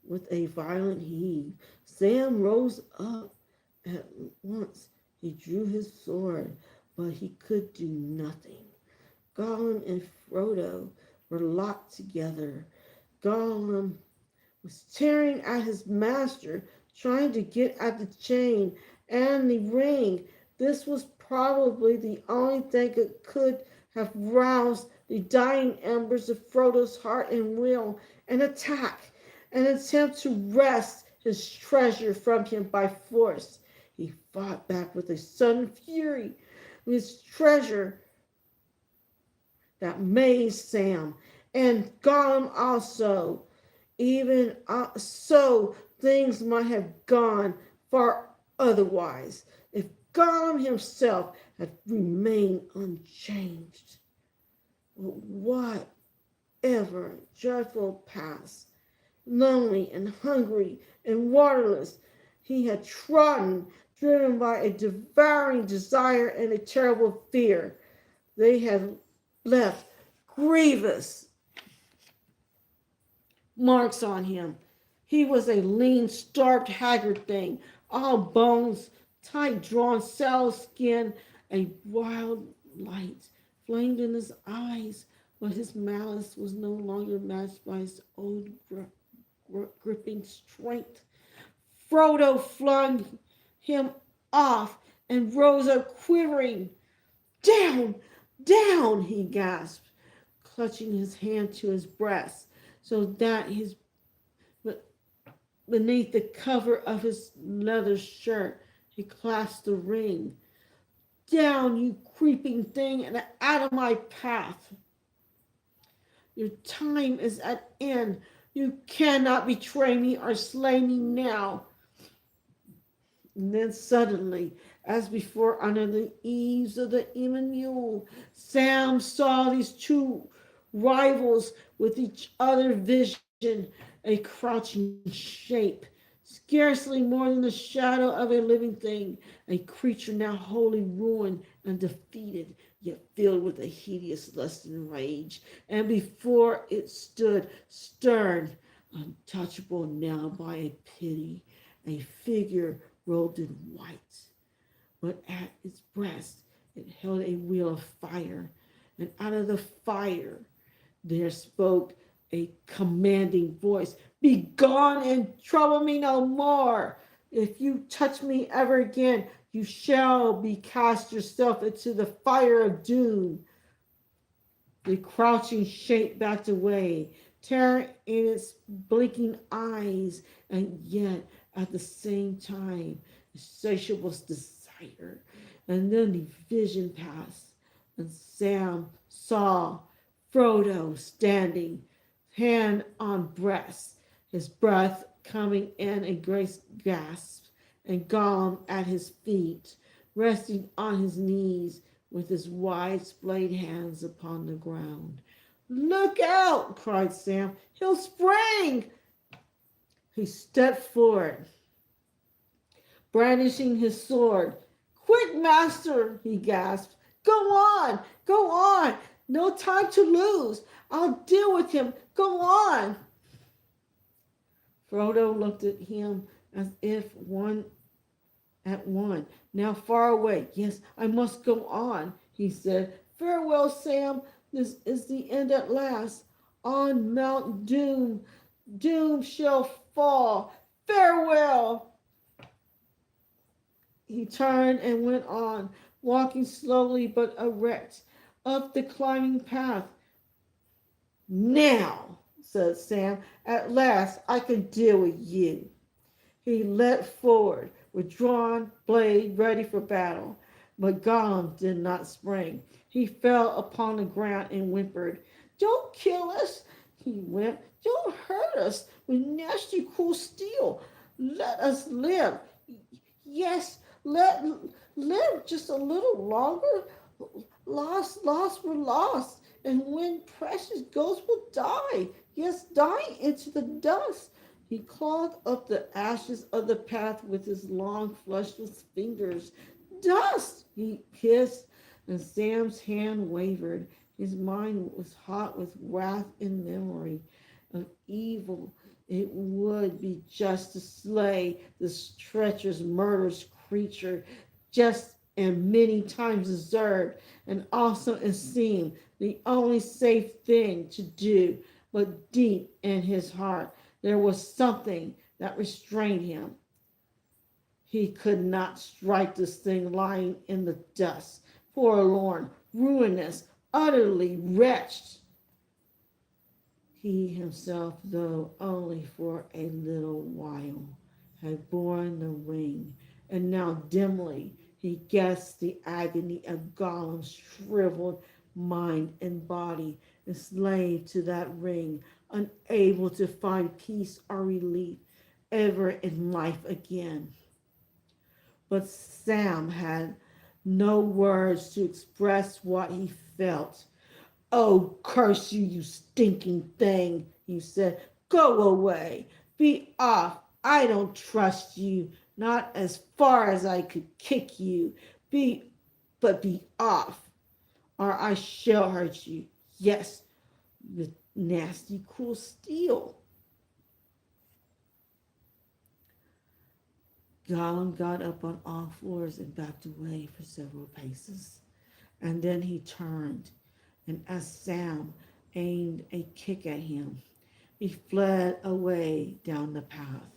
With a violent heave, Sam rose up. At once he drew his sword, but he could do nothing. Gollum and Frodo were locked together. Gollum was tearing at his master, trying to get at the chain and the ring. This was probably the only thing that could have roused the dying embers of Frodo's heart and will, an attempt to wrest his treasure from him by force. He fought back with a sudden fury. His treasure that mazed Sam and Gollum also. Even so, things might have gone far otherwise if Gollum himself had remained unchanged. Whatever dreadful past, lonely and hungry and waterless, he had trodden, driven by a devouring desire and a terrible fear. They had left grievous marks on him. He was a lean, starved, haggard thing, all bones, tight-drawn, sallow skin. A wild light flamed in his eyes, but his malice was no longer matched by his old gripping strength. Frodo flung him off and rose up quivering. "Down! Down, he gasped, clutching his hand to his breast so that his beneath the cover of his leather shirt he clasped the ring. Down, you creeping thing, and out of my path. Your time is at end. You cannot betray me or slay me now. And then suddenly, as before under the eaves of the Emmanuel, Sam saw these two rivals with each other vision, a crouching shape, scarcely more than the shadow of a living thing, a creature now wholly ruined and defeated, yet filled with a hideous lust and rage. And before it stood, stern, untouchable now by a pity, a figure robed in white, but at its breast it held a wheel of fire, and out of the fire there spoke a commanding voice, "Begone and trouble me no more. If you touch me ever again, you shall be cast yourself into the fire of doom." The crouching shape backed away, terror in its blinking eyes, and yet at the same time, insatiable desire. And then the vision passed, and Sam saw Frodo standing, hand on breast, his breath coming in a great gasp, and Gollum at his feet, resting on his knees with his wide splayed hands upon the ground. "Look out!" cried Sam. "He'll spring!" He stepped forward, brandishing his sword. "Quick, master!" he gasped. Go on! Go on! No time to lose! I'll deal with him! Go on!" Frodo looked at him as if one at one, now far away. "Yes, I must go on," he said. "Farewell, Sam. This is the end at last. On Mount Doom, doom shall fall. Farewell." He turned and went on, walking slowly but erect, up the climbing path. "Now," said Sam, "at last I can deal with you." He leapt forward, with drawn blade ready for battle. But Gollum did not spring. He fell upon the ground and whimpered. "Don't kill us," he wept. "Don't hurt us with nasty, cruel steel. Let us live. Yes, let live just a little longer. Lost were lost, and when precious ghosts will die, yes, die into the dust." He clawed up the ashes of the path with his long, fleshless fingers. "Dust!" he hissed, and Sam's hand wavered. His mind was hot with wrath and memory of evil. It would be just to slay this treacherous, murderous creature, just and many times deserved, and also it seemed the only safe thing to do. But deep in his heart, there was something that restrained him. He could not strike this thing lying in the dust, forlorn, ruinous, utterly wretched. He himself, though only for a little while, had borne the ring, and now dimly he guessed the agony of Gollum's shriveled mind and body, enslaved to that ring, unable to find peace or relief ever in life again. But Sam had no words to express what he felt. "Oh, curse you, you stinking thing," he said. "Go away. Be off. I don't trust you. Not as far as I could kick you. Be off, or I shall hurt you. Yes, with nasty, cruel steel." Gollum got up on all fours and backed away for several paces. And then he turned, and as Sam aimed a kick at him, he fled away down the path.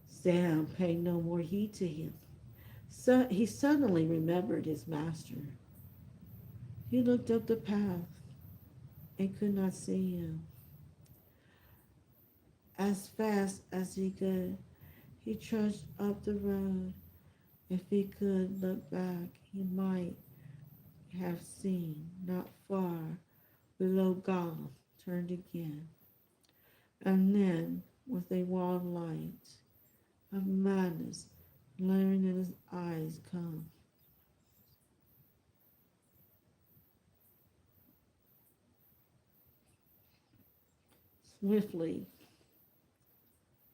Sam paid no more heed to him. So he suddenly remembered his master. He looked up the path and could not see him. As fast as he could, he trudged up the road. If he could look back, he might have seen, not far below Golf, turned again, and then, with a wild light of madness glaring in his eyes, come. Swiftly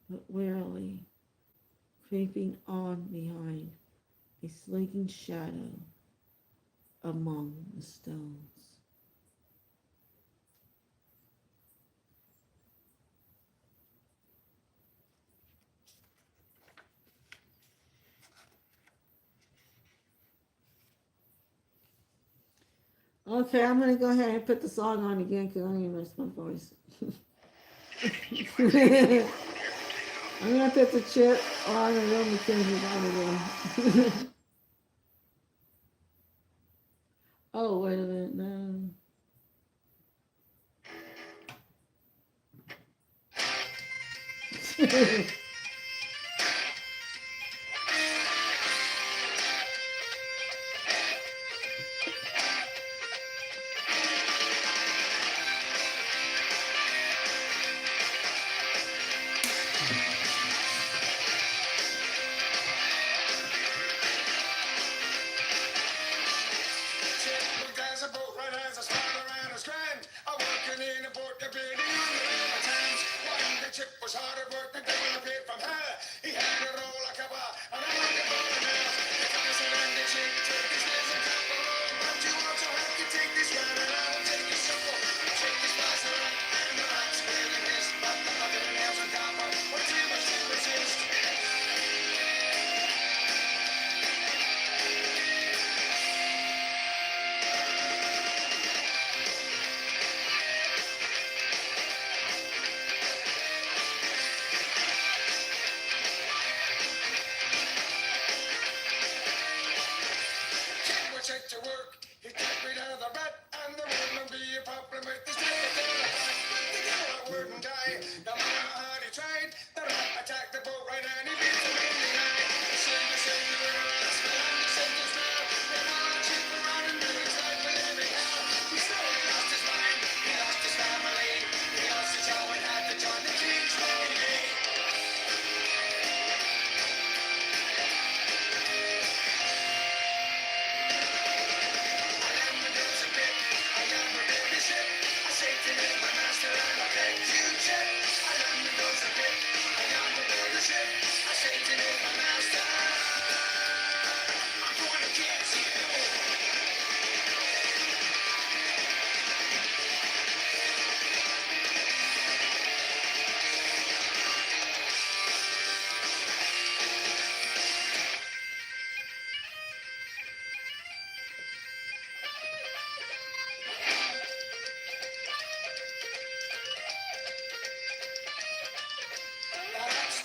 but warily, creeping on behind a slinking shadow among the stones. Okay, I'm going to go ahead and put the song on again because I need to rest my voice. I'm going to put the chip on the real Mackenzie on again. Oh, wait a minute. No. There's a boat right as a spider and a strand. I'm working in a boat, the beauty on the river Thames. When the chip was hard at work, the devil appeared from her. He had a roll like a bar, and I wanted to go to nails. The cousin and the chip took his nails and cut the road. But you also have to take this one, and I will take you simple. Check this glass around, and the rats really missed. But the other nails are copper, were too much to resist. Set to work, he got rid of the rat, and there wouldn't be a problem with the state of the rat. The devil wouldn't die, no matter how hard he tried. The rat attacked the boat right, and he beat him in the eye. The sailor said you were a rascal, and the said this now. They want to cheat around and do his life with every hell. He slowly lost his mind, he lost his family, he lost his job and had to join the King's Navy.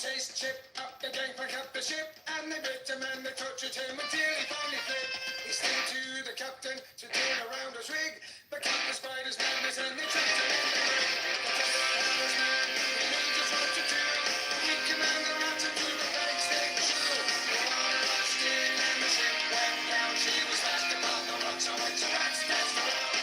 Chased the ship up the gangplank up the ship, and they bit him and they tortured him until he finally fled. He stayed to the captain to turn around his rig. The captain spied his madness and they trapped him in the rig. The captain had his man, he knew just what to do. He commanded the rats to the bank stake shoe. The water rushed in and the ship went down. She was fast upon the rocks on which the rats danced around.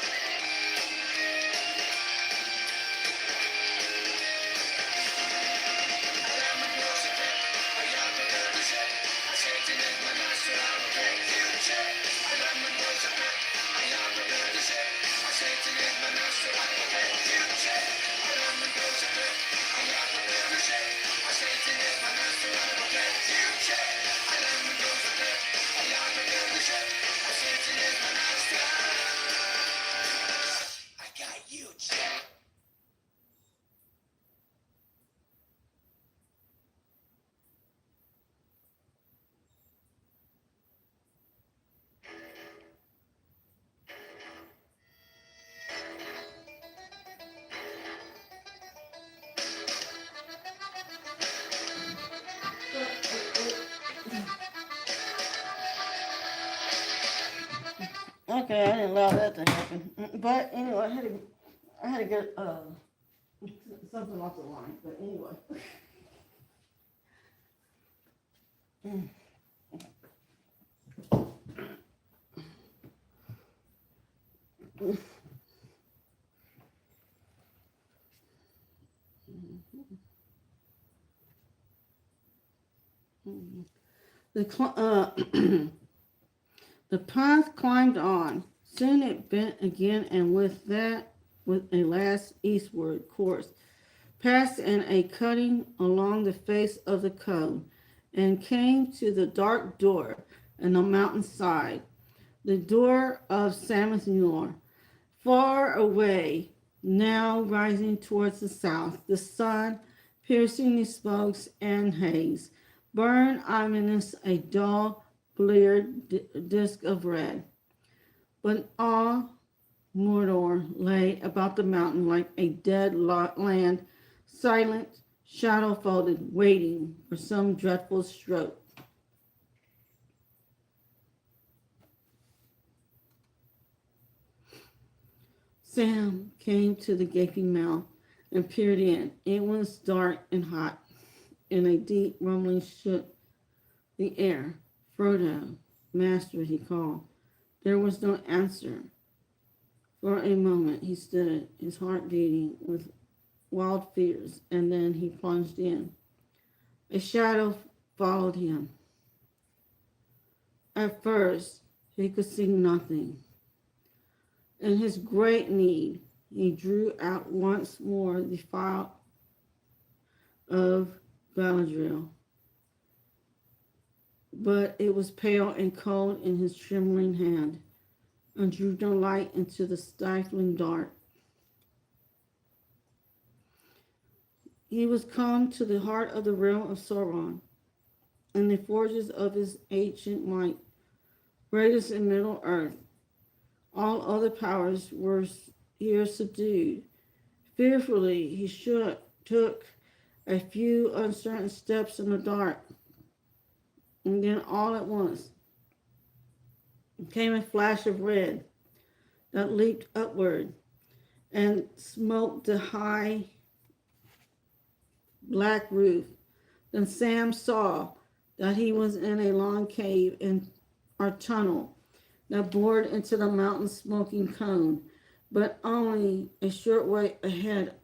I Okay, I didn't allow that to happen. But anyway, I had to get something off the line. But anyway. The path climbed on. Soon it bent again, and with a last eastward course, passed in a cutting along the face of the cove, and came to the dark door in the mountainside, the door of Samuel. Far away, now rising towards the south, the sun, piercing the smokes and haze, burned ominous a dull, bleared disk of red. But all Mordor lay about the mountain like a dead land, silent, shadow-folded, waiting for some dreadful stroke. Sam came to the gaping mouth and peered in. It was dark and hot, and a deep rumbling shook the air. Frodo, master, he called. There was no answer. For a moment he stood, his heart beating with wild fears, and then he plunged in. A shadow followed him. At first, he could see nothing. In his great need, he drew out once more the file of Galadriel. But it was pale and cold in his trembling hand, and drew no light into the stifling dark. He was come to the heart of the realm of Sauron, and the forges of his ancient might, greatest in Middle Earth. All other powers were here subdued. Fearfully he took a few uncertain steps in the dark, and then all at once came a flash of red that leaped upward and smote the high black roof. Then Sam saw that he was in a long cave or tunnel that bored into the mountain's smoking cone, but only a short way ahead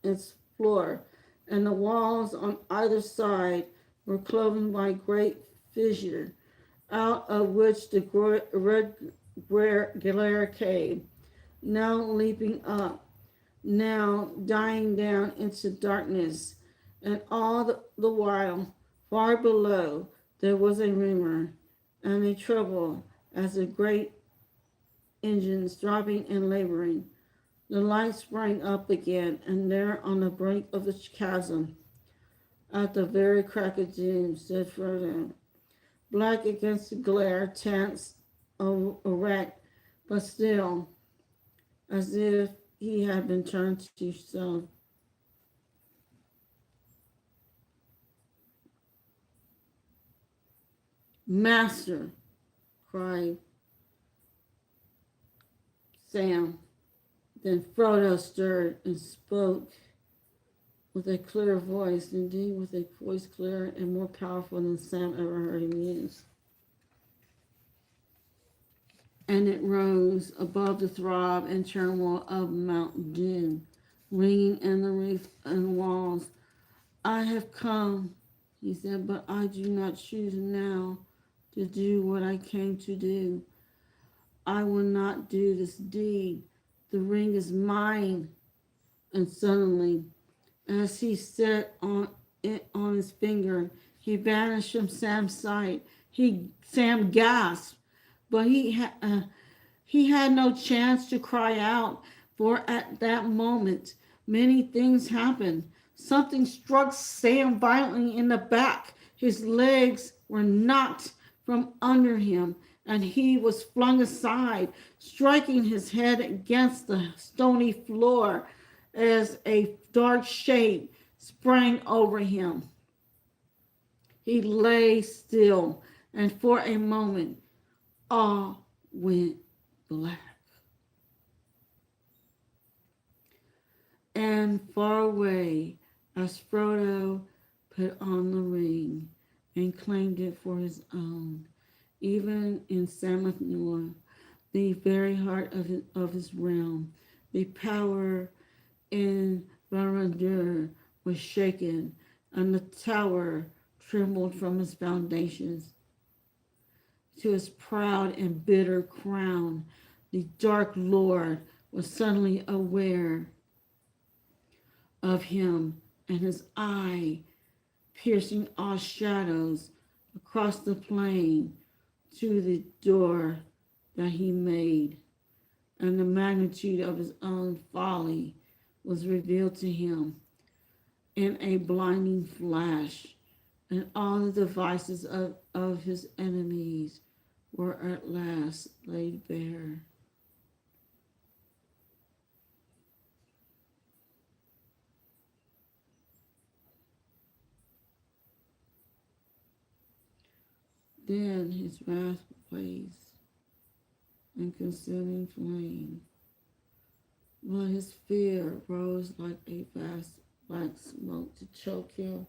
its floor, and the walls on either side were cloven by great fissure, out of which the red glare came, now leaping up, now dying down into darkness, and all the while, far below, there was a rumor and a trouble as the great engines dropping and laboring. The light sprang up again, and there on the brink of the chasm, at the very crack of doom, stood Frodo, black against the glare, tense, erect, but still, as if he had been turned to stone. Master, cried Sam. Then Frodo stirred and spoke with a clear voice, indeed with a voice clearer and more powerful than Sam ever heard him use. And it rose above the throb and turmoil of Mount Doom, ringing in the roof and walls. I have come, he said, but I do not choose now to do what I came to do. I will not do this deed. The ring is mine. And suddenly, as he set on his finger, he vanished from Sam's sight. Sam gasped, but he had no chance to cry out, for at that moment, many things happened. Something struck Sam violently in the back. His legs were knocked from under him, and he was flung aside, striking his head against the stony floor as a dark shape sprang over him. He lay still, and for a moment all went black. And far away, as Frodo put on the ring and claimed it for his own, even in Sammathnoor, the very heart of his realm, the power in Barad-dûr was shaken, and the tower trembled from its foundations. To his proud and bitter crown, the Dark Lord was suddenly aware of him, and his eye, piercing all shadows across the plain to the door that he made, and the magnitude of his own folly was revealed to him in a blinding flash, and all the devices of his enemies were at last laid bare. Then his wrath blazed and consuming flame, but his fear rose like a vast black smoke to choke him,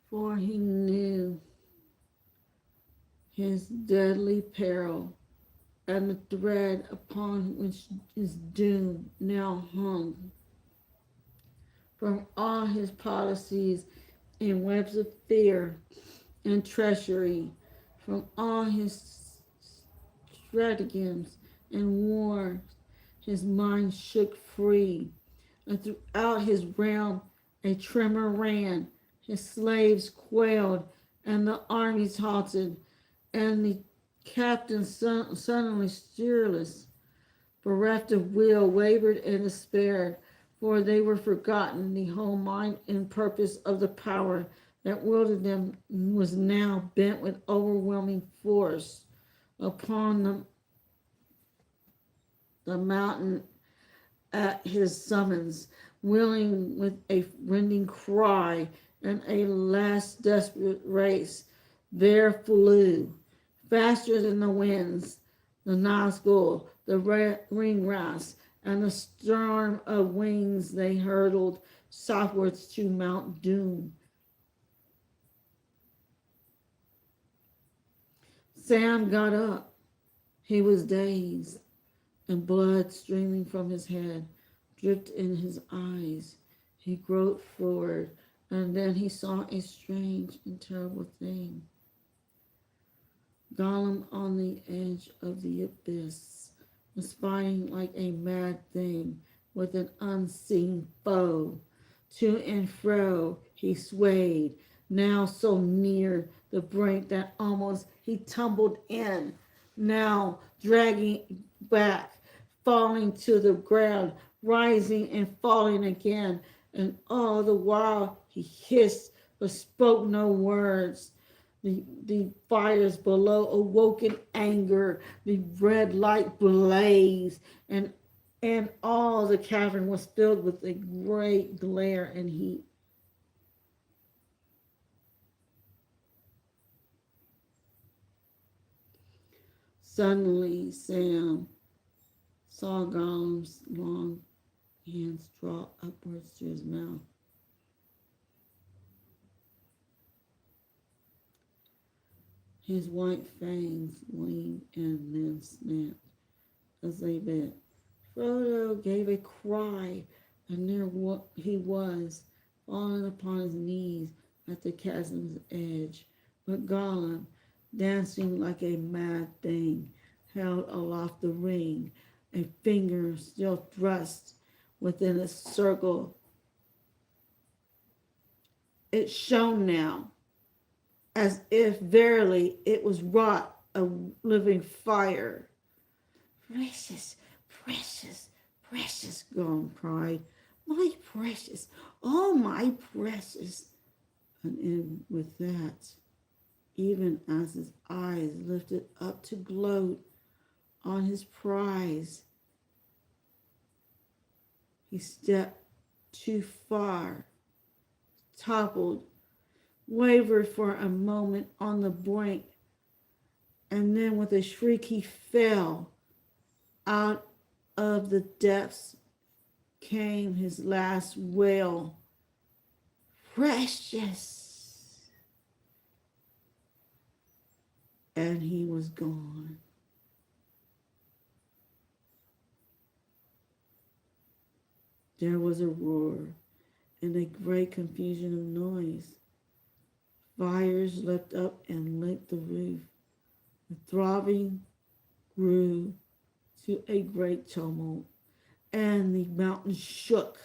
for he knew his deadly peril, and the thread upon which his doom now hung. From all his policies and webs of fear and treachery, from all his stratagems and wars, his mind shook free, and throughout his realm a tremor ran. His slaves quailed, and the armies halted, and the captains suddenly steerless, bereft of will, wavered and despaired, for they were forgotten. The whole mind and purpose of the power that wielded them was now bent with overwhelming force upon the mountain at his summons, willing with a rending cry and a last desperate race. There flew, faster than the winds, the Nazgul, the ring-wraiths, and the storm of wings they hurtled southwards to Mount Doom. Sam got up. He was dazed, and blood streaming from his head dripped in his eyes. He groped forward, and then he saw a strange and terrible thing. Gollum, on the edge of the abyss, was fighting like a mad thing with an unseen foe. To and fro he swayed, now so near the brink that almost he tumbled in, now dragging back, falling to the ground, rising and falling again, and all the while he hissed but spoke no words. The fires below awoke in anger, the red light blazed, and all the cavern was filled with a great glare and heat. Suddenly, Sam saw Gollum's long hands draw upwards to his mouth. His white fangs gleamed and then snapped as they bit. Frodo gave a cry, and there he was, falling upon his knees at the chasm's edge. But Gollum, dancing like a mad thing, held aloft the ring, a finger still thrust within its circle. It shone now, as if verily it was wrought of living fire. Precious, precious, precious, Gollum cried. My precious, oh my precious. And with that, even as his eyes lifted up to gloat on his prize, he stepped too far, toppled, wavered for a moment on the brink, and then with a shriek he fell, Out of the depths came his last wail. Precious! And he was gone. There was a roar and a great confusion of noise. Fires leapt up and lit the roof. The throbbing grew to a great tumult, and the mountain shook.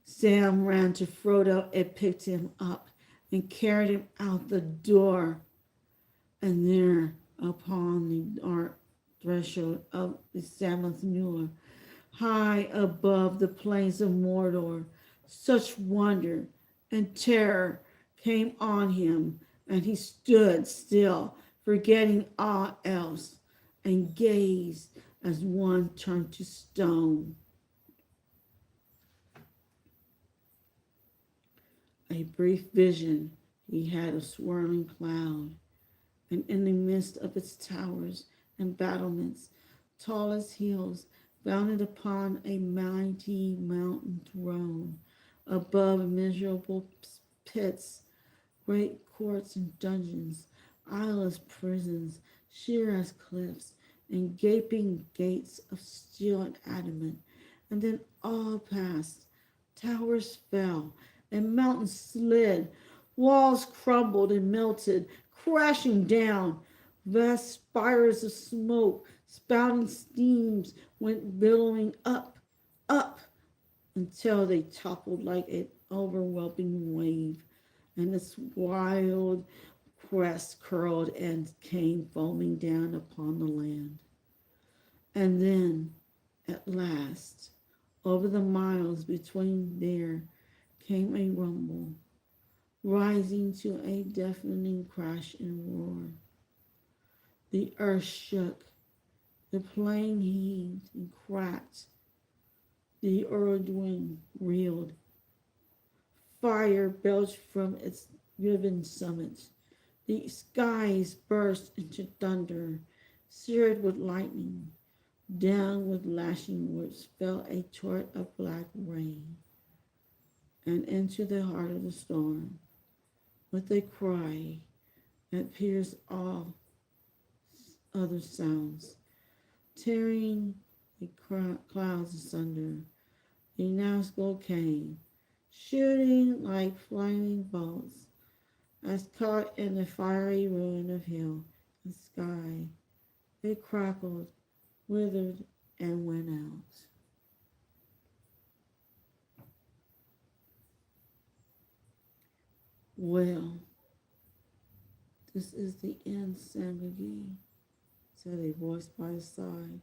Sam ran to Frodo and picked him up and carried him out the door. And there, upon the dark threshold of the Sammath Muir, high above the plains of Mordor, such wonder and terror came on him, and he stood still, forgetting all else, and gazed as one turned to stone. A brief vision he had of swirling cloud, and in the midst of its towers and battlements, tall as hills, founded upon a mighty mountain throne, above immeasurable pits, great courts and dungeons, eyeless prisons, sheer as cliffs, and gaping gates of steel and adamant. And then all passed. Towers fell, and mountains slid. Walls crumbled and melted, crashing down. Vast spires of smoke, spouting steams, went billowing up, up, until they toppled like an overwhelming wave, and its wild crest curled and came foaming down upon the land. And then, at last, over the miles between there came a rumble, rising to a deafening crash and roar. The earth shook, the plain heaved and cracked, the Urdwin reeled. Fire belched from its riven summits. The skies burst into thunder, seared with lightning. Down with lashing woods fell a torrent of black rain. And into the heart of the storm, with a cry that pierced all other sounds, tearing the clouds asunder, the Nazgul came, shooting like flaming bolts, as caught in the fiery ruin of hill and sky. They crackled, withered, and went out. Well, this is the end, Sam McGee, said a voice by his side.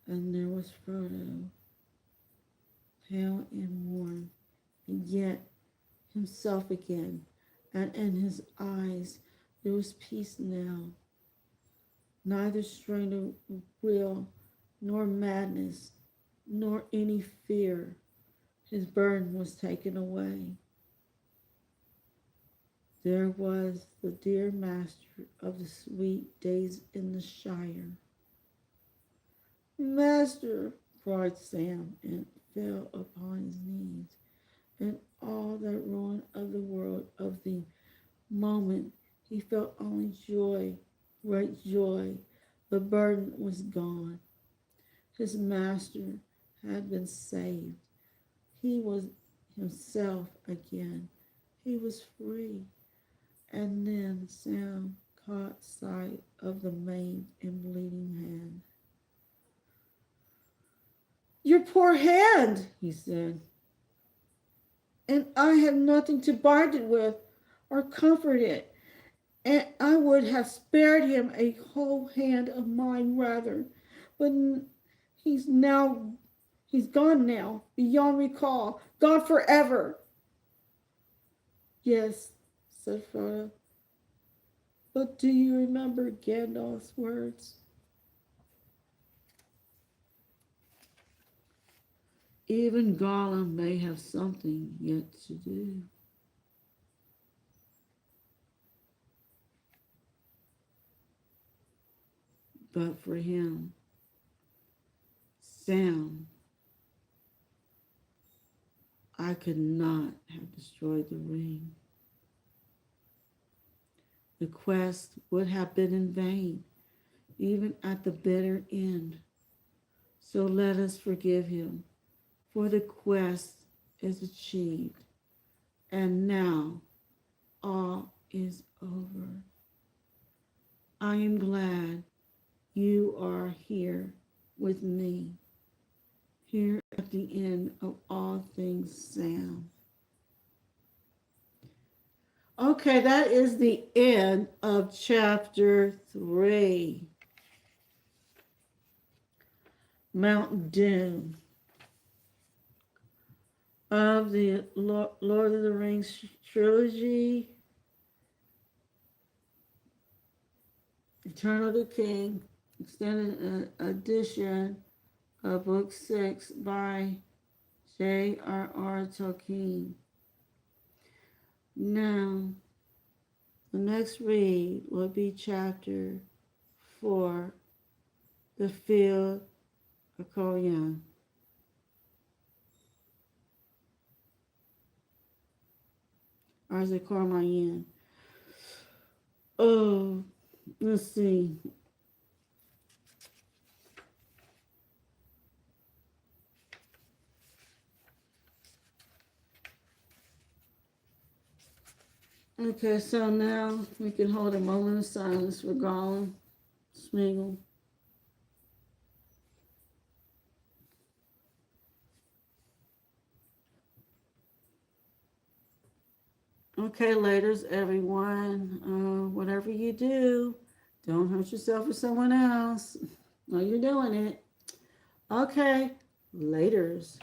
And there was Frodo, pale and worn, and yet himself again, and in his eyes there was peace now. Neither strain of will, nor madness, nor any fear. His burden was taken away. There was the dear master of the sweet days in the Shire. Master, cried Sam, and fell upon his knees. And all that ruin of the world of the moment, he felt only joy, great joy. The burden was gone. His master had been saved. He was himself again. He was free. And then Sam caught sight of the maimed and bleeding hand. Your poor hand, he said. And I have nothing to bind it with or comfort it. And I would have spared him a whole hand of mine rather. But he's gone now, beyond recall, gone forever. Yes, said Frodo. But do you remember Gandalf's words? Even Gollum may have something yet to do. But for him, Sam, I could not have destroyed the ring. The quest would have been in vain, even at the bitter end. So let us forgive him, for the quest is achieved, and now all is over. I am glad you are here with me, here at the end of all things, Sam. Okay, that is the end of chapter 3. Mount Doom of the Lord of the Rings trilogy, Return of the King, extended edition of Book 6 by JRR Tolkien. Now, the next read will be chapter 4, The Field of Coryan. Or is it Cormayan? Oh, let's see. Okay, so now we can hold a moment of silence for Gollum, Smeagol. Okay, laters, everyone. Whatever you do, don't hurt yourself or someone else. No, you're doing it. Okay, laters.